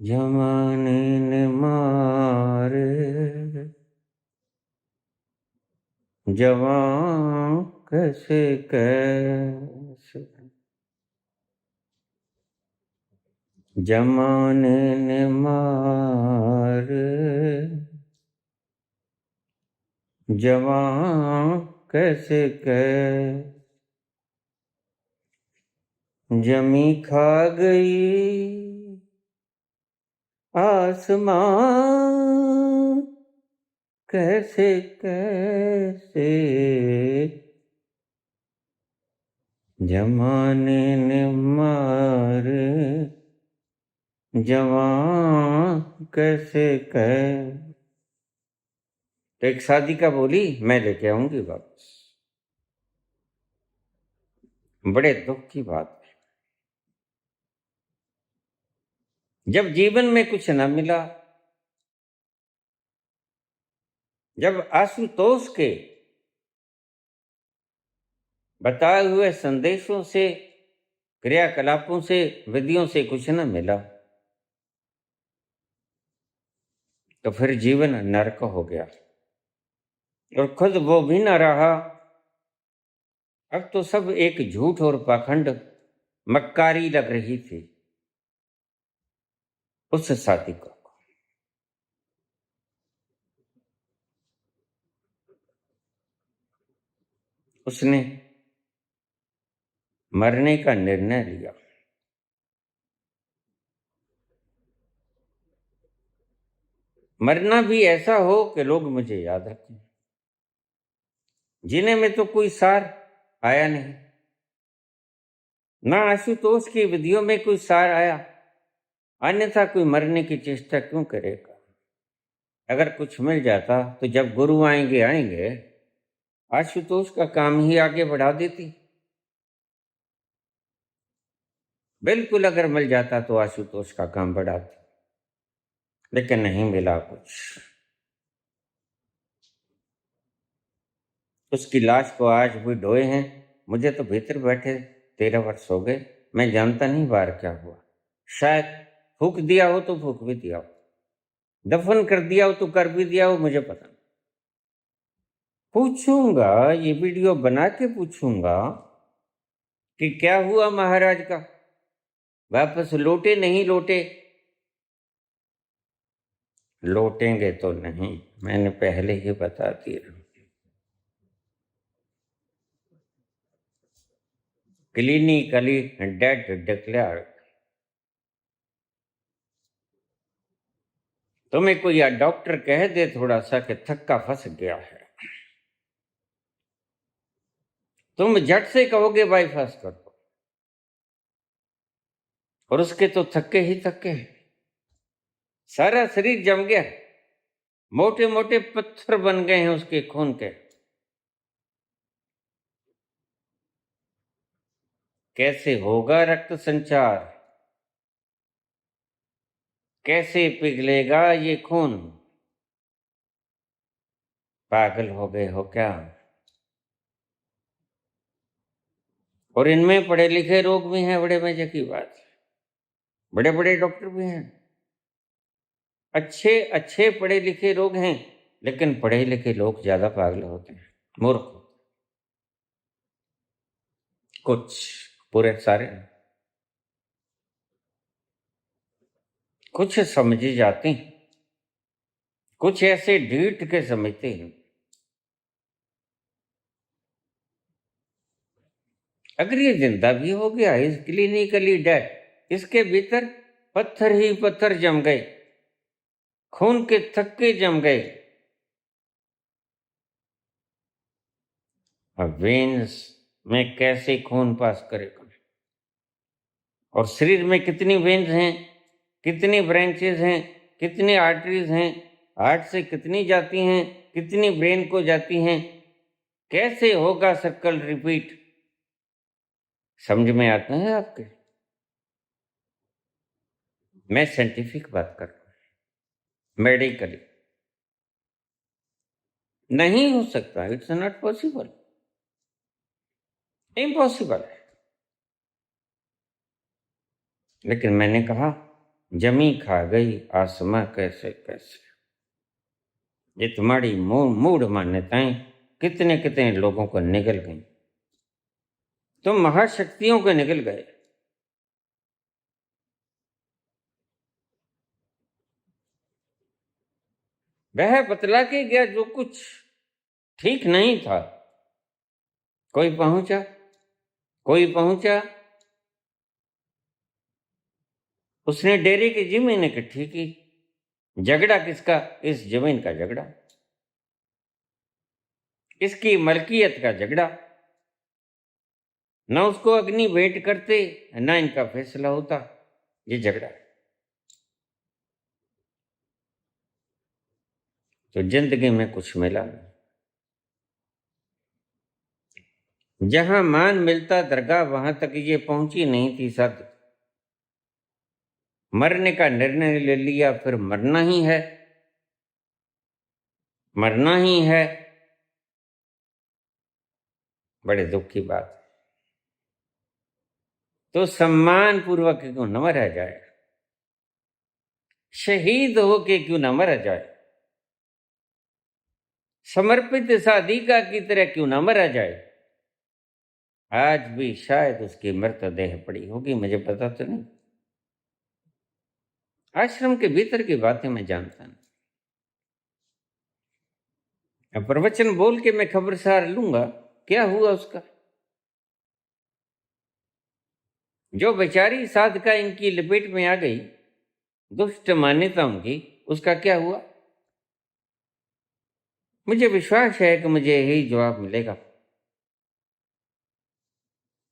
जमाने ने मारे जवान कैसे कैसे, जमाने ने मारे जवान कैसे कैसे, जमी खा गई आसमां कैसे कैसे, जमाने ने मारे जवान कैसे कैसे। तो एक शादी का बोली मैं लेके आऊंगी वापस। बड़े दुख की बात है, जब जीवन में कुछ न मिला, जब आशुतोष के बताए हुए संदेशों से, क्रियाकलापों से, विधियों से कुछ न मिला, तो फिर जीवन नरक हो गया और खुद वो भी न रहा। अब तो सब एक झूठ और पाखंड, मक्कारी लग रही थी उस साथी को। उसने मरने का निर्णय लिया। मरना भी ऐसा हो कि लोग मुझे याद रखें। जीने में तो कोई सार आया नहीं, ना आशुतोष की विधियों में कोई सार आया, अन्यथा कोई मरने की चेष्टा क्यों करेगा। अगर कुछ मिल जाता तो जब गुरु आएंगे आशुतोष का काम ही आगे बढ़ा देती। बिल्कुल अगर मिल जाता तो आशुतोष का काम बढ़ाती, लेकिन नहीं मिला कुछ। उसकी लाश को आज भी ढोए हैं। मुझे तो भीतर बैठे 13 वर्ष हो गए, मैं जानता नहीं बाहर क्या हुआ। शायद फूक दिया हो तो फूक भी दिया हो, दफन कर दिया हो तो कर भी दिया हो, मुझे पता नहीं। पूछूंगा, ये वीडियो बना के पूछूंगा कि क्या हुआ महाराज का, वापस लौटे नहीं लौटे। लौटेंगे तो नहीं, मैंने पहले ही बता दिया। Clinically dead declare. तुम्हें कोई डॉक्टर कह दे थोड़ा सा कि थक्का फंस गया है, तुम झट से कहोगे बाईपास कर दो, और उसके तो थक्के ही थक्के हैं। सारा शरीर जम गया, मोटे मोटे पत्थर बन गए हैं उसके खून के। कैसे होगा रक्त संचार, कैसे पिघलेगा ये खून। पागल हो गए हो क्या। और इनमें पढ़े लिखे लोग भी हैं, बड़े मजे की बात, बड़े बड़े डॉक्टर भी हैं, अच्छे अच्छे पढ़े लिखे लोग हैं, लेकिन पढ़े लिखे लोग ज्यादा पागल होते हैं, मूर्ख होते हैं। कुछ, पूरे सारे नहीं। कुछ समझे जाते हैं, कुछ ऐसे ढीठ के समझते हैं। अगर ये जिंदा भी हो गया, इज क्लिनिकली डेड, इसके भीतर पत्थर ही पत्थर जम गए, खून के थक्के जम गए। अब वेन्स में कैसे खून पास करेगा? और शरीर में कितनी वेन्स हैं, कितनी ब्रांचेस हैं, कितनी आर्टरीज हैं, हार्ट से कितनी जाती हैं, कितनी ब्रेन को जाती हैं, कैसे होगा सर्कल रिपीट? समझ में आता है आपके? मैं साइंटिफिक बात कर रहा हूं, मेडिकली नहीं हो सकता। इट्स नॉट पॉसिबल, इम्पॉसिबल है। लेकिन मैंने कहा जमी खा गई आसमां कैसे कैसे। ये तुम्हारी मूढ़ मान्यताएं कितने कितने लोगों को निगल गई। तुम महाशक्तियों को निगल गए। वह बतला के गया जो कुछ ठीक नहीं था। कोई पहुंचा, कोई पहुंचा, उसने डेरे की जमीन इकट्ठी की। झगड़ा किसका? इस जमीन का झगड़ा, इसकी मलकियत का झगड़ा। न उसको अग्नि भेंट करते, न इनका फैसला होता। ये झगड़ा तो जिंदगी में कुछ मिला नहीं। जहां मान मिलता दरगाह, वहां तक ये पहुंची नहीं थी सद। मरने का निर्णय ले लिया, फिर मरना ही है, मरना ही है। बड़े दुख की बात है। तो सम्मान पूर्वक क्यों न मरा जाए, शहीद होके क्यों न मरा जाए, समर्पित साधिका की तरह क्यों न मरा जाए। आज भी शायद उसकी मृतदेह पड़ी होगी, मुझे पता तो नहीं। आश्रम के भीतर की बातें मैं जानता नहीं। अब प्रवचन बोल के मैं खबरसार लूंगा, क्या हुआ उसका? जो बेचारी साधका इनकी लपेट में आ गई दुष्ट मान्यताओं की, उसका क्या हुआ? मुझे विश्वास है कि मुझे यही जवाब मिलेगा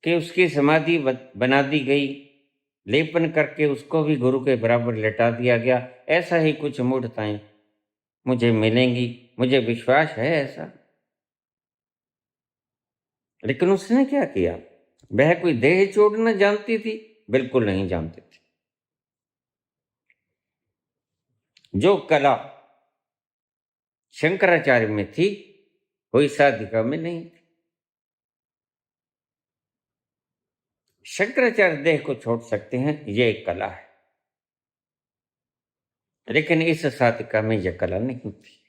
कि उसकी समाधि बना दी गई, लेपन करके उसको भी गुरु के बराबर लेटा दिया गया। ऐसा ही कुछ मूढ़ताएं मुझे मिलेंगी, मुझे विश्वास है ऐसा। लेकिन उसने क्या किया? वह कोई देह छोड़ना जानती थी? बिल्कुल नहीं जानती थी। जो कला शंकराचार्य में थी, कोई साधिका में नहीं थी। शंकराचार्य देह को छोड़ सकते हैं, यह एक कला है, लेकिन इस साधिका में यह कला नहीं थी।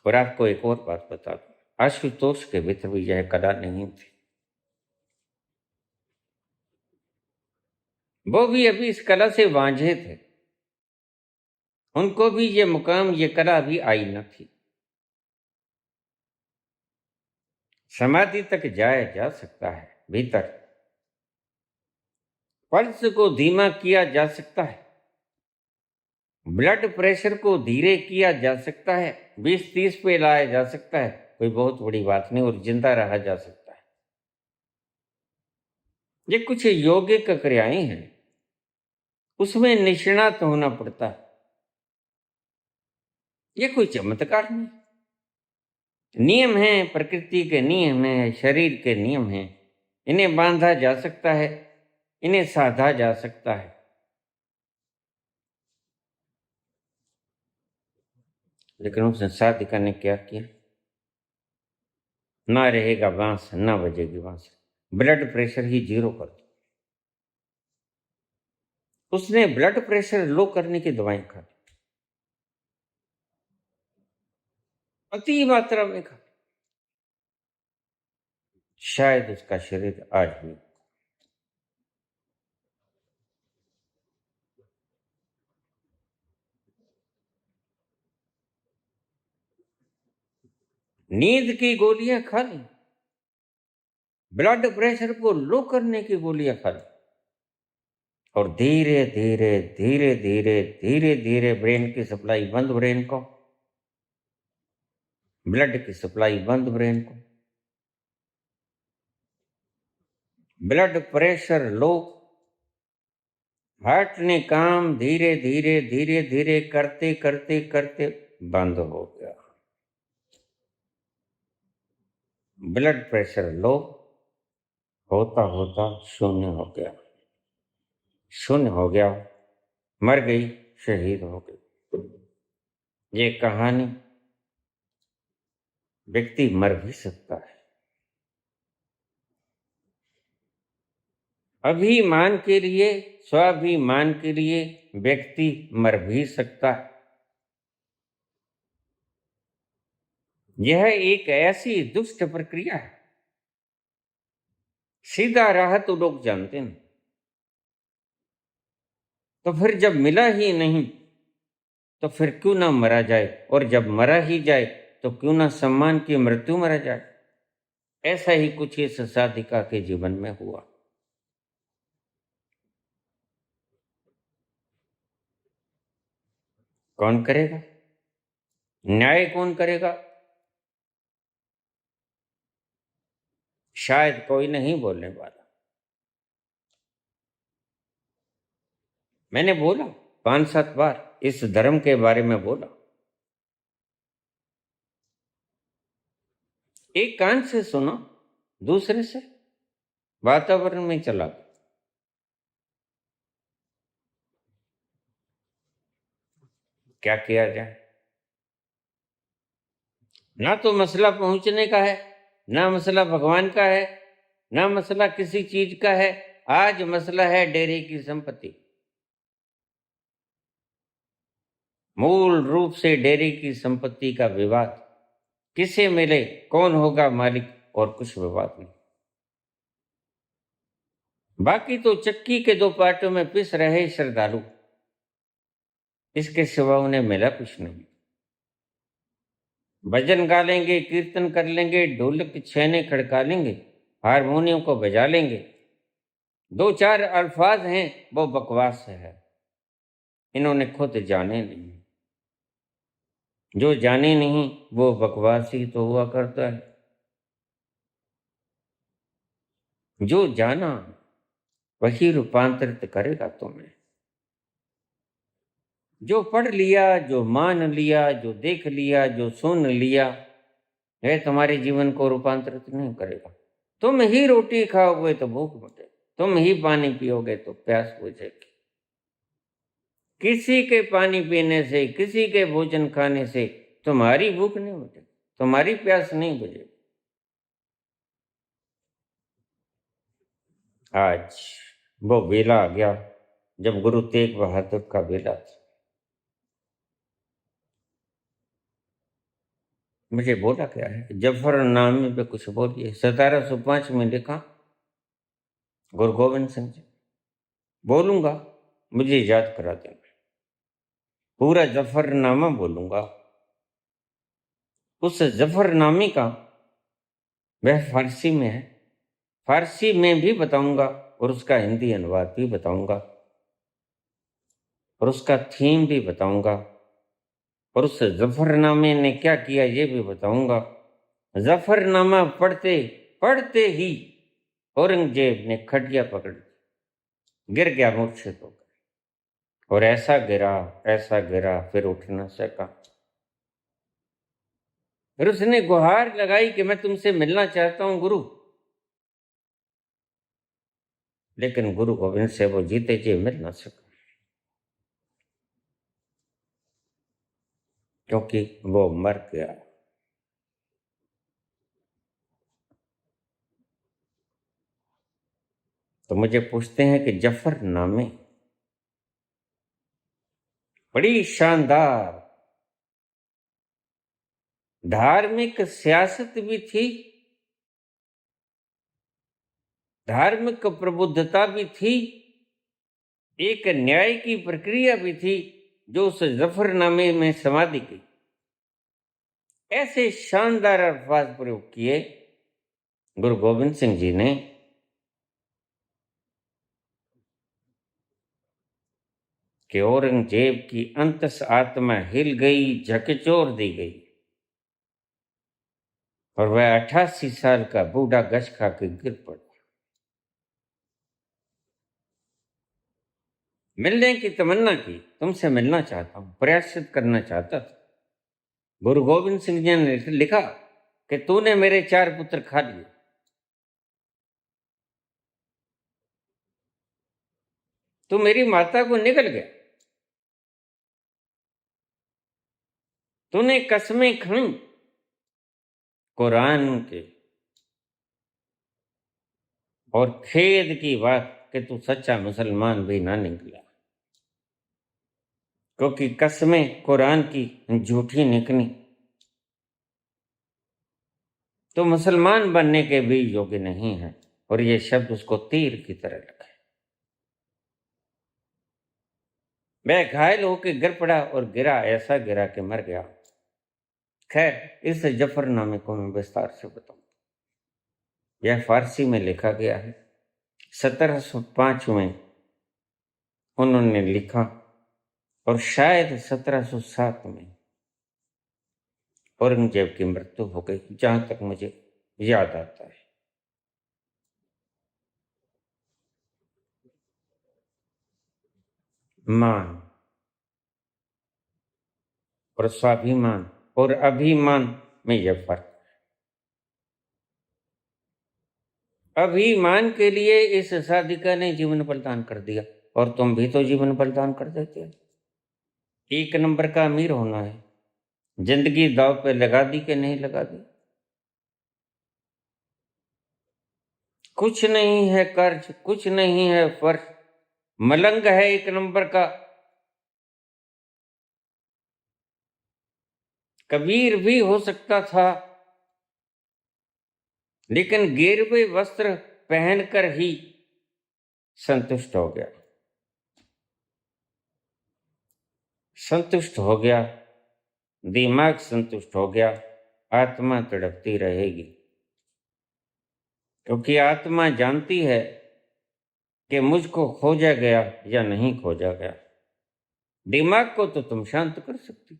और आपको एक और बात बता दूं, आशुतोष के भीतर भी यह कला नहीं थी। वो भी अभी इस कला से वांझे थे, उनको भी ये मुकाम, ये कला भी आई न थी। समाधि तक जाया जा सकता है, भीतर पल्स को धीमा किया जा सकता है, ब्लड प्रेशर को धीरे किया जा सकता है, 20-30 पे लाया जा सकता है, कोई बहुत बड़ी बात नहीं, और जिंदा रहा जा सकता है। ये कुछ यौगिक क्रियाएं हैं, उसमें निष्णात होना पड़ता है। ये कोई चमत्कार नहीं, नियम है, प्रकृति के नियम है, शरीर के नियम है। इन्हें बांधा जा सकता है, इन्हें साधा जा सकता है। लेकिन उस साधिका ने क्या किया? ना रहेगा बांस, ना बजेगी बांस, ब्लड प्रेशर ही जीरो कर दो। उसने ब्लड प्रेशर लो करने की दवाई खा ली। अति मात्रा में खा, शायद उसका शरीर आज भी। नींद की गोलियां खा ली, ब्लड प्रेशर को लो करने की गोलियां खा ली, और धीरे धीरे धीरे धीरे धीरे धीरे ब्रेन की सप्लाई बंद, ब्रेन को ब्लड की सप्लाई बंद, ब्रेन को ब्लड प्रेशर लो, हार्ट ने काम धीरे धीरे धीरे धीरे करते करते करते बंद हो गया। ब्लड प्रेशर लो होता होता शून्य हो गया, शून्य हो गया, मर गई, शहीद हो गई। ये कहानी, व्यक्ति मर भी सकता है, अभिमान के लिए, स्वाभिमान के लिए व्यक्ति मर भी सकता है। यह एक ऐसी दुष्ट प्रक्रिया है, सीधा राह तो लोग जानते हैं, तो फिर जब मिला ही नहीं तो फिर क्यों ना मरा जाए, और जब मरा ही जाए तो क्यों ना सम्मान की मृत्यु मरा जाए। ऐसा ही कुछ इस साधिका के जीवन में हुआ। कौन करेगा न्याय, कौन करेगा? शायद कोई नहीं बोलने वाला। मैंने बोला 5-7 बार इस धर्म के बारे में बोला, एक कान से सुना, दूसरे से वातावरण में चला गया। क्या किया जाए? ना तो मसला पहुंचने का है, ना मसला भगवान का है, ना मसला किसी चीज का है। आज मसला है डेरे की संपत्ति। मूल रूप से डेरे की संपत्ति का विवाद, किसे मिले, कौन होगा मालिक, और कुछ विवाद नहीं। बाकी तो चक्की के 2 पार्टों में पिस रहे श्रद्धालु, इसके सिवा उन्हें मिला कुछ नहीं। भजन गा लेंगे, कीर्तन कर लेंगे, ढोलक छैने खड़का लेंगे, हारमोनियम को बजा लेंगे, 2-4 अल्फाज हैं वो बकवास है, इन्होंने खुद जाने नहीं। जो जाने नहीं वो बकवास ही तो हुआ करता है। जो जाना वही रूपांतरित करेगा तुम्हें। जो पढ़ लिया, जो मान लिया, जो देख लिया, जो सुन लिया, यह तुम्हारे जीवन को रूपांतरित नहीं करेगा। तुम ही रोटी खाओगे तो भूख मिटेगी, तुम ही पानी पियोगे तो प्यास बुझेगी। किसी के पानी पीने से, किसी के भोजन खाने से तुम्हारी भूख नहीं मिटेगी, तुम्हारी प्यास नहीं बुझेगी। आज वो बेला आ गया जब गुरु तेग बहादुर का बेला था। मुझे बोला क्या है, जफरनामे पे कुछ बोलिए। 1705 में लिखा, गुरु गोविंद सिंह जी। बोलूंगा, मुझे याद करा देना। पूरा जफरनामा बोलूंगा। उस जफरनामे का वह फारसी में है, फारसी में भी बताऊंगा और उसका हिंदी अनुवाद भी बताऊंगा और उसका थीम भी बताऊंगा और उस जफरनामे ने क्या किया ये भी बताऊंगा। जफरनामा पढ़ते पढ़ते ही औरंगजेब ने खटिया पकड़ गिर गया, मूर्छित होकर, और ऐसा गिरा फिर उठ न सका। फिर उसने गुहार लगाई कि मैं तुमसे मिलना चाहता हूं गुरु, लेकिन गुरु गोविंद से वो जीते जी मिल न सका, क्योंकि वो मर गया। तो मुझे पूछते हैं कि जफरनामे बड़ी शानदार धार्मिक सियासत भी थी, धार्मिक प्रबुद्धता भी थी, एक न्याय की प्रक्रिया भी थी जो उस जफरनामे में समाधि की। ऐसे शानदार अल्फाज प्रयोग किए गुरु गोविंद सिंह जी ने कि औरंगजेब की अंतस आत्मा हिल गई, झकझोर दी गई और वह 88 साल का बूढ़ा गश खा के गिर पड़ा। मिलने की तमन्ना की, तुमसे मिलना चाहता हूं, प्रयासित करना चाहता था। गुरु गोविंद सिंह जी ने लिखा कि तूने मेरे 4 पुत्र खा लिए, तू मेरी माता को निकल गया, तूने कसमें खाई कुरान के, और खेद की बात कि तू सच्चा मुसलमान भी ना निकला, क्योंकि कसमें कुरान की झूठी निकली तो मुसलमान बनने के भी योग्य नहीं है। और ये शब्द उसको तीर की तरह लगा। वह घायल होकर गिर पड़ा और गिरा, ऐसा गिरा कि मर गया। खैर, इस जफरनामे को मैं विस्तार से बताऊं। यह फारसी में लिखा गया है। 1705 में उन्होंने लिखा और शायद 1707 में औरंगजेब की मृत्यु हो गई, जहां तक मुझे याद आता है। मान और स्वाभिमान और अभिमान में यह फर्क। अभिमान के लिए इस साधिका ने जीवन बलिदान कर दिया, और तुम भी तो जीवन बलिदान कर देते हो। 1 नंबर का अमीर होना है, जिंदगी दांव पे लगा दी कि नहीं लगा दी? कुछ नहीं है कर्ज, कुछ नहीं है फर्ज, मलंग है 1 नंबर का। कबीर भी हो सकता था, लेकिन गेरुए वस्त्र पहनकर ही संतुष्ट हो गया, संतुष्ट हो गया, दिमाग संतुष्ट हो गया, आत्मा तड़पती रहेगी, क्योंकि आत्मा जानती है कि मुझको खोजा गया या नहीं खोजा गया। दिमाग को तो तुम शांत कर सकती,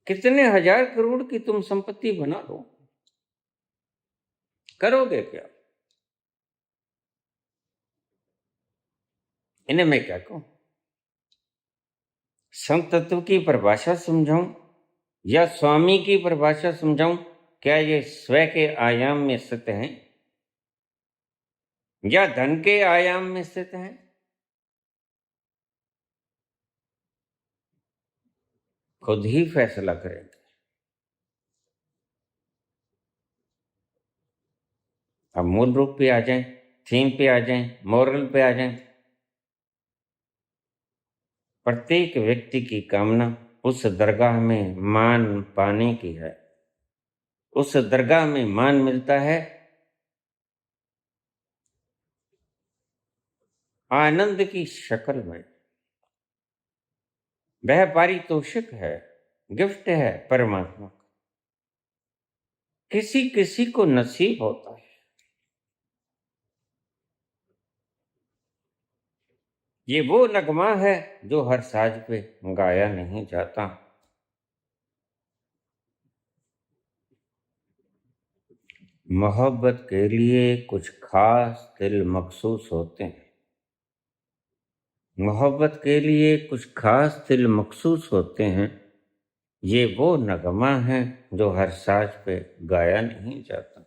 कितने 1000 करोड़ की तुम संपत्ति बना लो, करोगे क्या? इन्हें मैं क्या कहूं? संत तत्व की परिभाषा समझाऊं या स्वामी की परिभाषा समझाऊं? क्या ये स्व के आयाम में स्थित हैं या धन के आयाम में स्थित हैं? खुद ही फैसला करेंगे। अब मूल रूप पे आ जाएं, थीम पे आ जाएं, मॉरल पे आ जाएं। प्रत्येक व्यक्ति की कामना उस दरगाह में मान पाने की है। उस दरगाह में मान मिलता है आनंद की शक्ल में। वह पारितोषिक है, गिफ्ट है परमात्मा का, किसी किसी को नसीब होता है। ये वो नगमा है जो हर साज पे गाया नहीं जाता। मोहब्बत के लिए कुछ खास दिल मखसूस होते हैं, मोहब्बत के लिए कुछ खास दिल मखसूस होते हैं। ये वो नगमा है जो हर साज पे गाया नहीं जाता,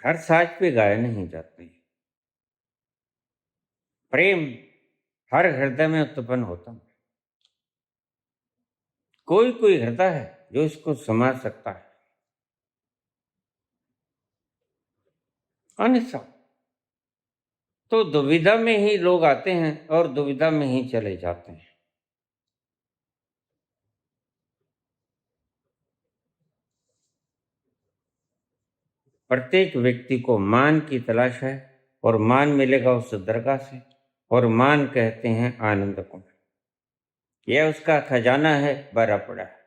हर साज पे गाया नहीं जाते। प्रेम हर हृदय में उत्पन्न होता है, कोई कोई हृदय है जो इसको समा सकता है, अन्यथा तो दुविधा में ही लोग आते हैं और दुविधा में ही चले जाते हैं। प्रत्येक व्यक्ति को मान की तलाश है और मान मिलेगा उस दरगाह से, और मान कहते हैं आनंद को। यह उसका खजाना है, भरा पड़ा है।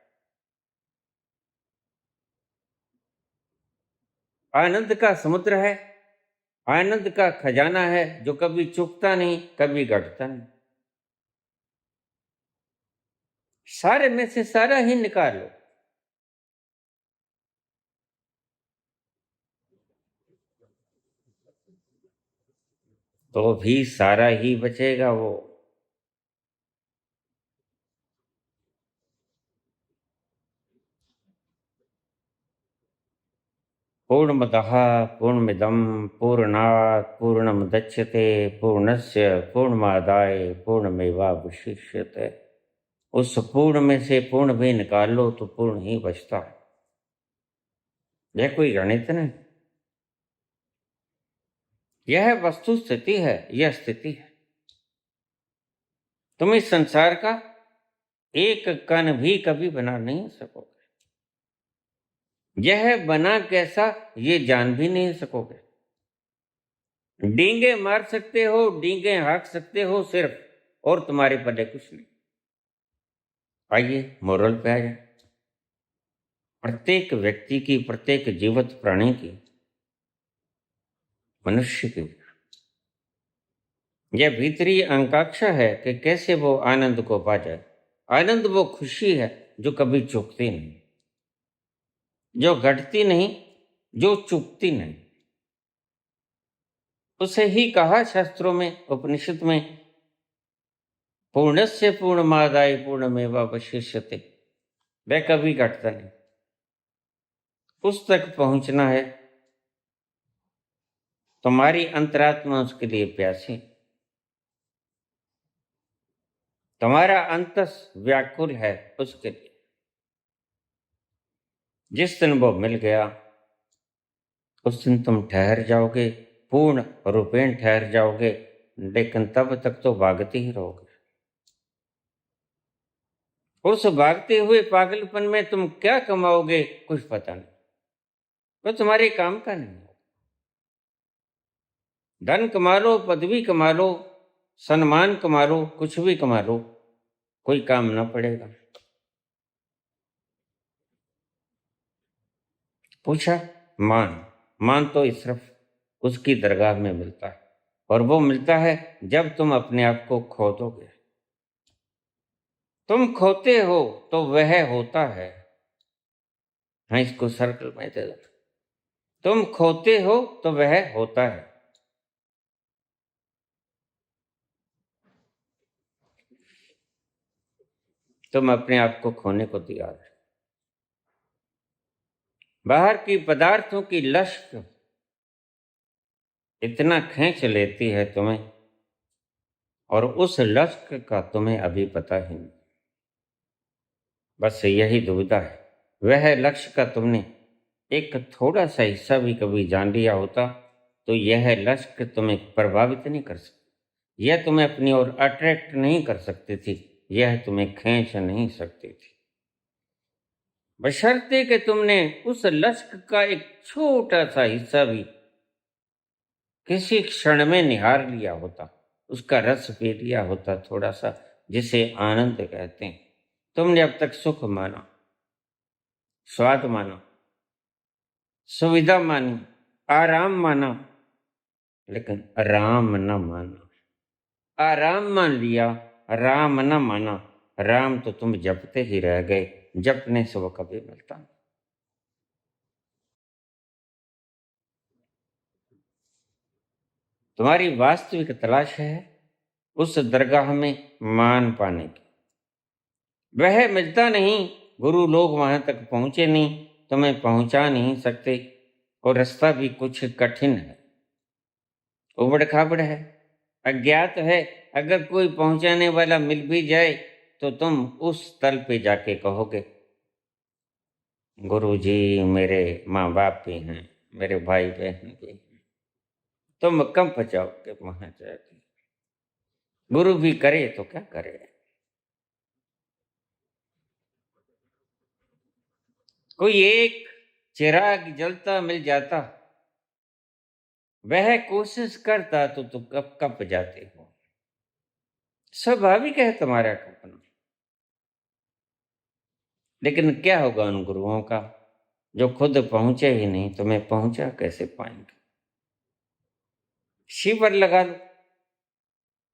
आनंद का समुद्र है, आनंद का खजाना है जो कभी चूकता नहीं, कभी घटता नहीं। सारे में से सारा ही निकालो। तो भी सारा ही बचेगा वो। पूर्णमदः पूर्णमिदं पूर्णात् पूर्णमुदच्यते पूर्णस्य पूर्णमादाय पूर्णमेवावशिष्यते। उस पूर्ण में से पूर्ण भी निकाल लो तो पूर्ण ही बचता है। यह कोई गणित नहीं, यह वस्तु स्थिति है, यह स्थिति है। तुम इस संसार का एक कण भी कभी बना नहीं सकोगे। यह बना कैसा ये जान भी नहीं सकोगे। डींगे मार सकते हो, डींगे हाँक सकते हो सिर्फ, और तुम्हारे पल्ले कुछ नहीं। आइए मोरल पे आ जाए। प्रत्येक व्यक्ति की, प्रत्येक जीवित प्राणी की, मनुष्य की यह भीतरी आकांक्षा है कि कैसे वो आनंद को पा जाए। आनंद वो खुशी है जो कभी चूकती नहीं, जो घटती नहीं, जो चूकती नहीं। उसे ही कहा शास्त्रों में, उपनिषद में, पूर्णस्य पूर्णमादाय पूर्णमेवावशिष्यते। वह कभी घटता नहीं। उस तक पहुंचना है। तुम्हारी अंतरात्मा उसके लिए प्यासी, तुम्हारा अंतस व्याकुल है उसके लिए। जिस दिन वो मिल गया उस दिन तुम ठहर जाओगे, पूर्ण रूपेण ठहर जाओगे, लेकिन तब तक तो भागते ही रहोगे। उस भागते हुए पागलपन में तुम क्या कमाओगे कुछ पता नहीं, वो तुम्हारे काम का नहीं। धन कमा लो, पदवी कमा लो, सम्मान कमा लो, कुछ भी कमा लो, कोई काम ना पड़ेगा। पूछा मान, मान तो सिर्फ उसकी दरगाह में मिलता है, और वो मिलता है जब तुम अपने आप को खो दोगे। तुम खोते हो तो वह होता है। हाँ, इसको सर्कल में दे दो। तुम खोते हो तो वह होता है। तुम अपने आप को खोने को तैयार हो। बाहर की पदार्थों की लश्क इतना खींच लेती है तुम्हें, और उस लश्क का तुम्हें अभी पता ही नहीं। बस यही दुविधा है। वह लक्ष्य का तुमने एक थोड़ा सा हिस्सा भी कभी जान लिया होता तो यह लक्ष्य तुम्हें प्रभावित नहीं कर सकती, यह तुम्हें अपनी ओर अट्रैक्ट नहीं कर सकती थी, यह तुम्हें खींच नहीं सकती थी, बशर्ते कि तुमने उस लक्ष्य का एक छोटा सा हिस्सा भी किसी क्षण में निहार लिया होता, उसका रस पी लिया होता थोड़ा सा, जिसे आनंद कहते हैं। तुमने अब तक सुख माना, स्वाद माना, सुविधा मानी, आराम माना, लेकिन राम न माना। आराम मान लिया, राम न माना। राम तो तुम जपते ही रह गए, जपने से वो कभी मिलता नहीं। तुम्हारी वास्तविक तलाश है उस दरगाह में मान पाने की। वह मिलता नहीं, गुरु लोग वहां तक पहुंचे नहीं, तुम्हें पहुंचा नहीं सकते, और रास्ता भी कुछ कठिन है, उबड़ खाबड़ है, अज्ञात है। अगर कोई पहुंचाने वाला मिल भी जाए तो तुम उस तल पे जाके कहोगे गुरु जी मेरे माँ बाप भी हैं, मेरे भाई बहन भी हैं। तुम कम पचाओगे वहां जाके। गुरु भी करे तो क्या करे। कोई एक चिराग जलता मिल जाता वह कोशिश करता तो तुम कब कब जाते हो। स्वाभाविक है तुम्हारा कल्पना, लेकिन क्या होगा उन गुरुओं का जो खुद पहुंचे ही नहीं, तुम्हें पहुंचा कैसे पाएंगे। शिविर लगा लो,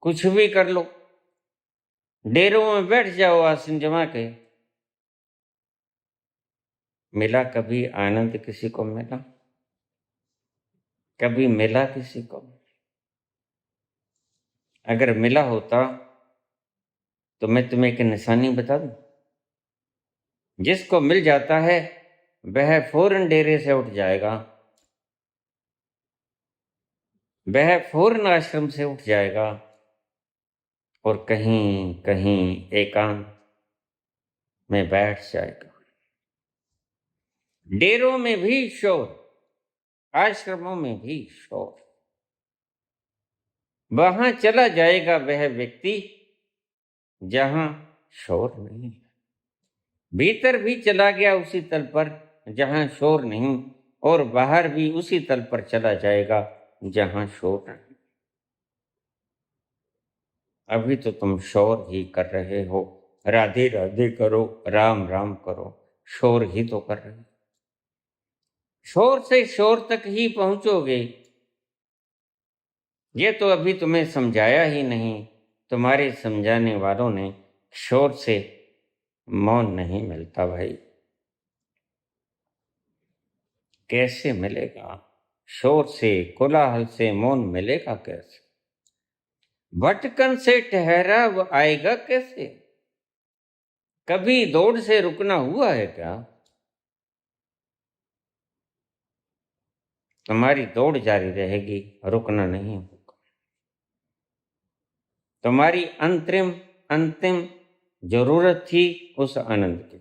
कुछ भी कर लो, डेरों में बैठ जाओ आसन जमा के। मिला कभी आनंद किसी को मिला? कभी मिला किसी को? अगर मिला होता तो मैं तुम्हें एक निशानी बता दूं। जिसको मिल जाता है वह फौरन डेरे से उठ जाएगा, वह फौरन आश्रम से उठ जाएगा और कहीं कहीं एकांत में बैठ जाएगा। डेरों में भी शोर, आश्रमों में भी शोर। वहां चला जाएगा वह व्यक्ति जहां शोर नहीं। भीतर भी चला गया उसी तल पर जहां शोर नहीं, और बाहर भी उसी तल पर चला जाएगा जहां शोर नहीं। अभी तो तुम शोर ही कर रहे हो। राधे राधे करो, राम राम करो, शोर ही तो कर रहे हो। शोर से शोर तक ही पहुंचोगे, ये तो अभी तुम्हें समझाया ही नहीं। तुम्हारे समझाने वालों ने शोर से मौन नहीं मिलता भाई। कैसे मिलेगा? शोर से, कोलाहल से मौन मिलेगा कैसे? भटकन से ठहराव आएगा कैसे? कभी दौड़ से रुकना हुआ है क्या? तुम्हारी दौड़ जारी रहेगी, रुकना नहीं होगा। तुम्हारी अंतरिम अंतिम जरूरत थी उस आनंद की,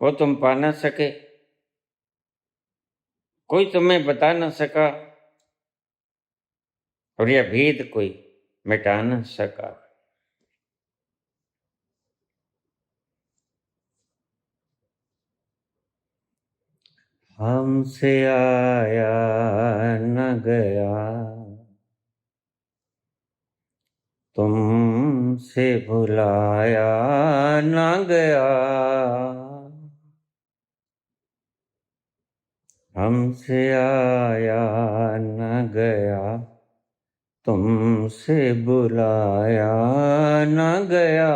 वो तुम पा ना सके, कोई तुम्हें बता ना सका, और यह भेद कोई मिटा ना सका। हमसे आया न गया, तुमसे भुलाया न गया। हमसे आया न गया, तुमसे बुलाया न गया।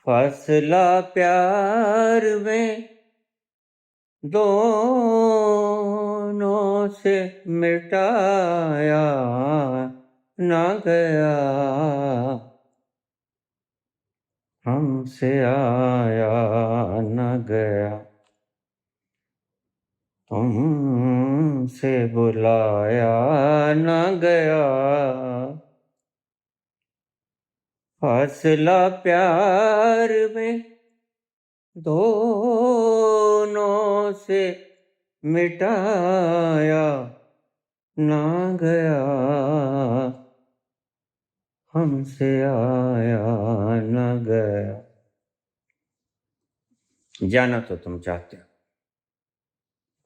फासला प्यार में दोनों से मिटाया न गया। हमसे आया न गया, तुमसे बुलाया न गया। फासला प्यार में दोनों से मिटाया ना गया। हमसे आया न गया। जाना तो तुम चाहते हो,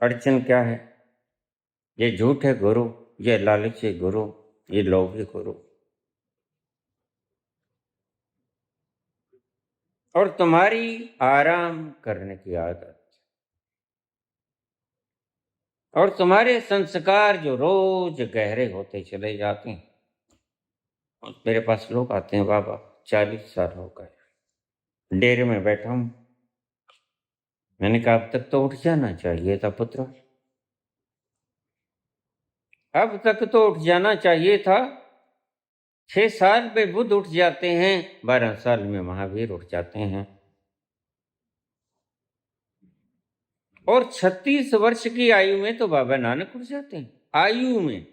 अड़चन क्या है? ये झूठे गुरु, ये लालची गुरु, ये लोभी गुरु, और तुम्हारी आराम करने की आदत, और तुम्हारे संस्कार जो रोज गहरे होते चले जाते हैं। मेरे पास लोग आते हैं, बाबा 40 साल हो गए डेरे में बैठा हूं। मैंने कहा अब तक तो उठ जाना चाहिए था पुत्र, अब तक तो उठ जाना चाहिए था। 6 साल में बुद्ध उठ जाते हैं, 12 साल में महावीर उठ जाते हैं, और 36 वर्ष की आयु में तो बाबा नानक उठ जाते हैं। आयु में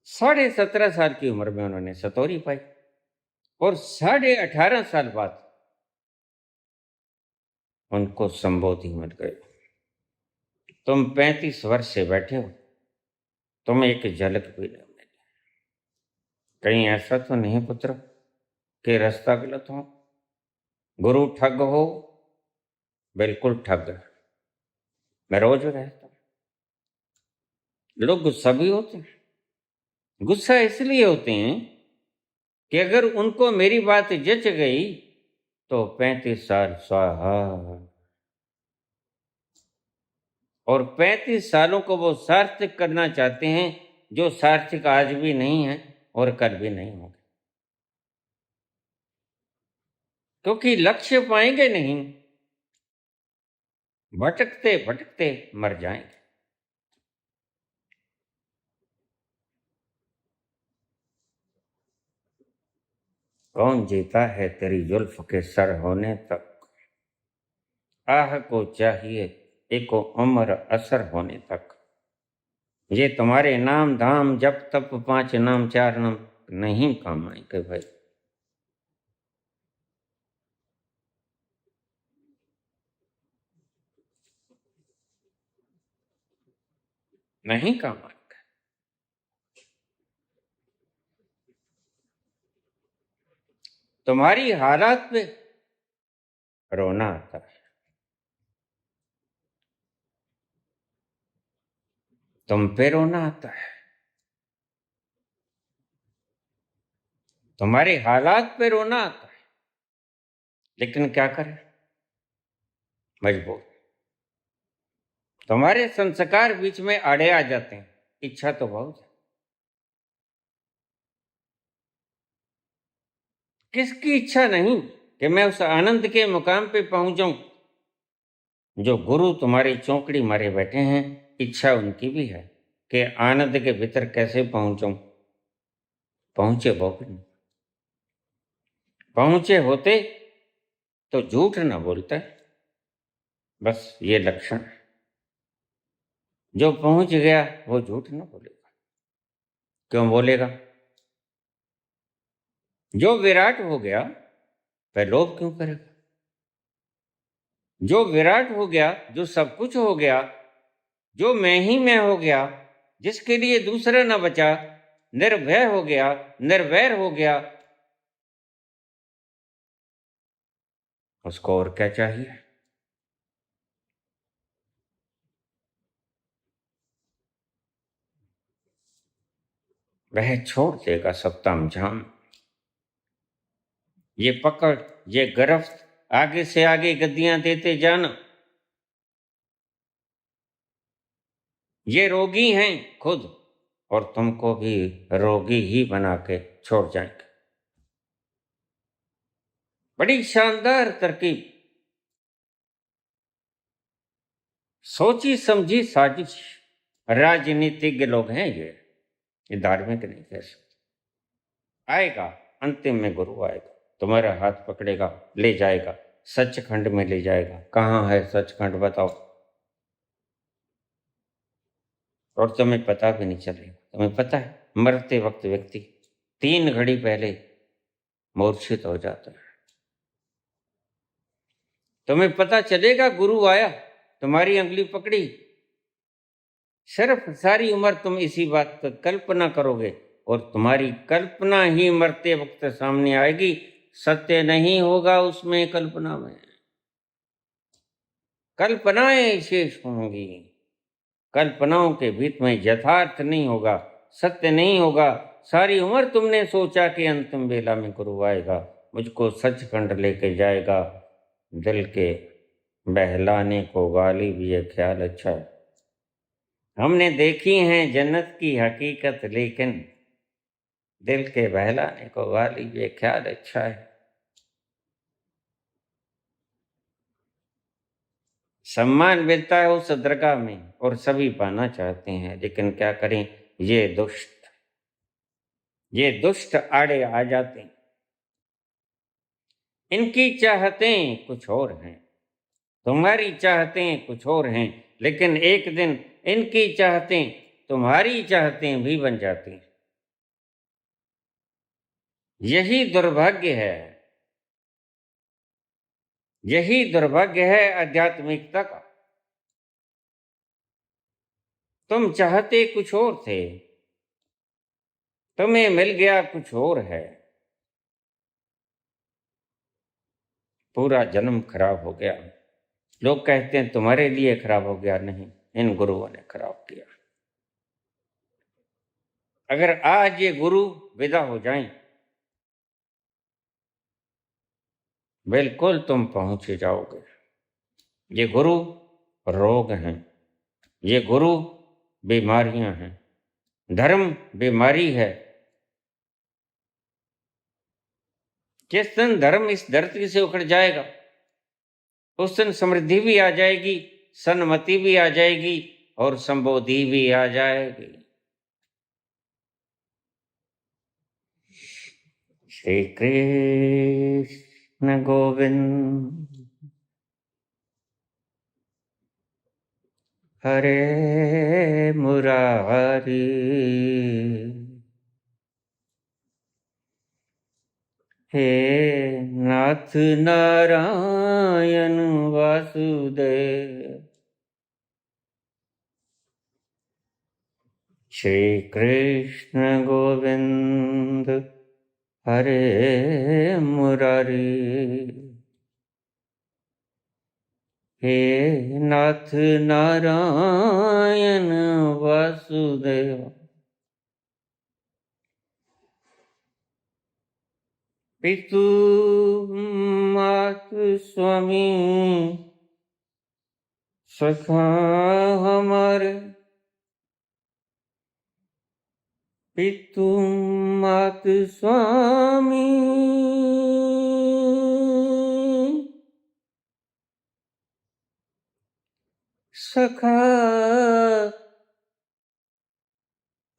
17.5 साल की उम्र में उन्होंने सतोरी पाई, और 18.5 साल बाद उनको संबोधि मिल गए। तुम 35 वर्ष से बैठे हो, तुम्हें एक झलक भी नहीं मिली। कहीं ऐसा तो नहीं पुत्र कि रास्ता गलत हो, गुरु ठग हो, बिल्कुल ठग। मैं रोज रहता हूँ। लोग गुस्सा भी होते हैं। गुस्सा इसलिए होते हैं कि अगर उनको मेरी बात जच गई तो 35 साल स्वाहा, और 35 सालों को वो सार्थक करना चाहते हैं, जो सार्थक आज भी नहीं है और कल भी नहीं होंगे, क्योंकि लक्ष्य पाएंगे नहीं, भटकते भटकते मर जाएंगे। कौन जीता है तेरी जुल्फ के सर होने तक, आह को चाहिए एको उम्र असर होने तक। ये तुम्हारे नाम धाम जप तप 5 नाम 4 नाम नहीं काम आएंगे भाई, नहीं काम आएंगे। तुम्हारी हालात पे रोना आता है, तुम पे रोना आता है, तुम्हारे हालात पे रोना आता है, लेकिन क्या करें, मजबूर। तुम्हारे संस्कार बीच में आड़े आ जाते हैं, इच्छा तो बहुत है। किसकी इच्छा नहीं कि मैं उस आनंद के मुकाम पे पहुंचूं जो गुरु तुम्हारी चौकड़ी मारे बैठे हैं। इच्छा उनकी भी है कि आनंद के भीतर कैसे पहुंचूं, पहुंचे वो भी नहीं। पहुंचे होते तो झूठ ना बोलते, बस ये लक्षण है। जो पहुंच गया वो झूठ ना बोलेगा। क्यों बोलेगा? जो विराट हो गया वह लोभ क्यों करेगा? जो विराट हो गया, जो सब कुछ हो गया, जो मैं ही मैं हो गया, जिसके लिए दूसरा न बचा, निर्भय हो गया, निर्वैर हो गया, उसको और क्या चाहिए? वह छोड़ देगा सब तामझाम। ये पकड़, ये गिरफ्त, आगे से आगे गद्दियां देते जाना, ये रोगी हैं खुद, और तुमको भी रोगी ही बना के छोड़ जाएंगे। बड़ी शानदार तरकीब, सोची समझी साजिश। राजनीतिज्ञ लोग हैं ये धार्मिक नहीं कह सकते। आएगा, अंतिम में गुरु आएगा, तुम्हारा हाथ पकड़ेगा, ले जाएगा, सचखंड में ले जाएगा। कहाँ है सचखंड बताओ? और तुम्हें पता भी नहीं चलेगा। तुम्हें पता है, मरते वक्त व्यक्ति 3 घड़ी पहले मूर्छित हो जाता है। तुम्हें पता चलेगा गुरु आया, तुम्हारी अंगुली पकड़ी, सिर्फ सारी उम्र तुम इसी बात पर कल्पना करोगे, और तुम्हारी कल्पना ही मरते वक्त सामने आएगी। सत्य नहीं होगा उसमें, कल्पना में कल्पनाएं शेष होंगी। कल्पनाओं के बीच में यथार्थ नहीं होगा, सत्य नहीं होगा। सारी उम्र तुमने सोचा कि अंतिम बेला में गुरु आएगा, मुझको सचखंड लेके जाएगा, दिल के बहलाने को गालिब ये ख्याल अच्छा है। हमने देखी हैं जन्नत की हकीकत, लेकिन दिल के बहलाने को गालिब ये ख्याल अच्छा है। सम्मान मिलता है उस दरगाह में और सभी पाना चाहते हैं, लेकिन क्या करें, ये दुष्ट, ये दुष्ट आड़े आ जाते हैं। इनकी चाहतें कुछ और हैं, तुम्हारी चाहतें कुछ और हैं, लेकिन एक दिन इनकी चाहतें तुम्हारी चाहतें भी बन जाती हैं। यही दुर्भाग्य है, यही दुर्भाग्य है आध्यात्मिकता का। तुम चाहते कुछ और थे, तुम्हें मिल गया कुछ और है, पूरा जन्म खराब हो गया। लोग कहते हैं तुम्हारे लिए खराब हो गया, नहीं, इन गुरुओं ने खराब किया। अगर आज ये गुरु विदा हो जाएं, बिल्कुल तुम पहुंच ही जाओगे। ये गुरु रोग हैं, ये गुरु बीमारियां हैं। धर्म बीमारी है। जिस दिन धर्म इस धरती से उखड़ जाएगा, उस दिन समृद्धि भी आ जाएगी, सन्मति भी आ जाएगी और संबोधि भी आ जाएगी। श्री कृष्ण गोविंद हरे मुरारी, हे नाथ नारायण वासुदेव। श्री कृष्ण गोविंद हरे मुरारी, हे नाथ नारायण वासुदेव। पितु मातु स्वामी सखा हमारे, पितु मातु स्वामी सखा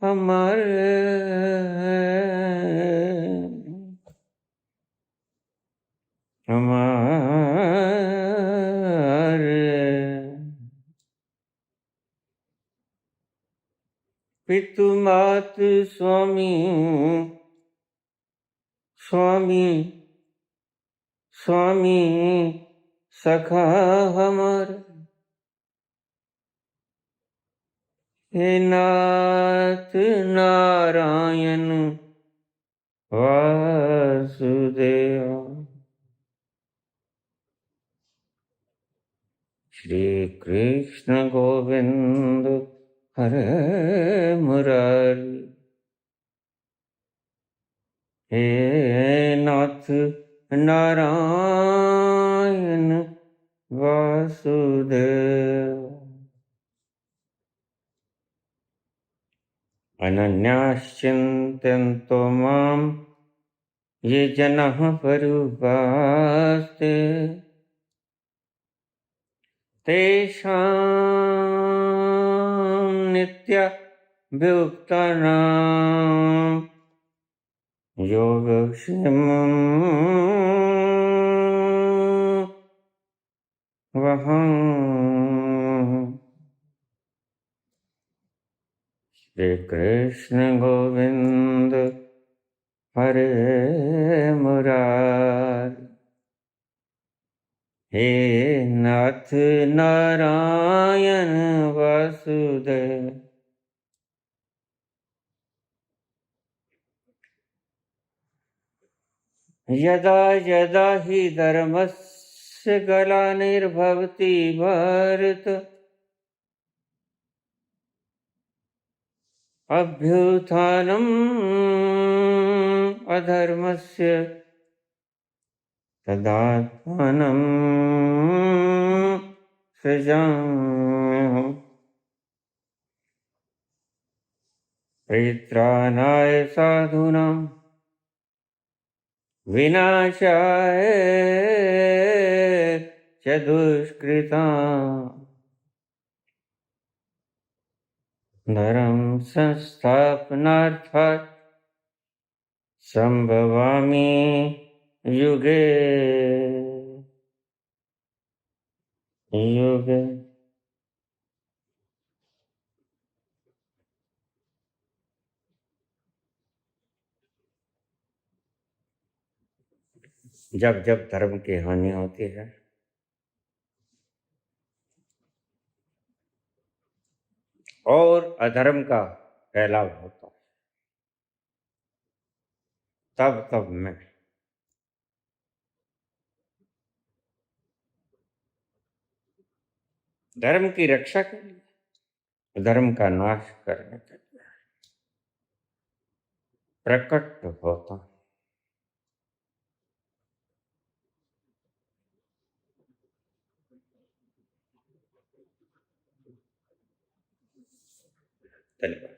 हमारे, पितु मातु स्वामी स्वामी स्वामी सखा हमारे, हे नाथ नारायण वासुदेव। श्री कृष्ण गोविंद हरे मुरारी, हे नाथ नारायण वासुदेव। अनन्याश्चिन्तयन्तो मां ये जनाः पर्युपास्ते, तेषां नित्याभियुक्तानां योगक्षेमं वहम्। श्री कृष्ण गोविंद हरे मुरारी, हे नाथ नारायण वासुदेव। यदा यदा हि धर्मस्य ग्लानिर्भवति भारत, अभ्युत्थानम् अधर्मस्य तदात्मानं सृजाम्यहम्। परित्राणाय साधूनां विनाशाय च दुष्कृताम्, धर्म संस्थापनार्थाय संभवामि युगे युगे। जब जब धर्म की हानि होती है, और अधर्म का फैलाव होता है, तब तब मैं धर्म की रक्षा के लिए, धर्म का नाश करने के लिए प्रकट होता। धन्यवाद।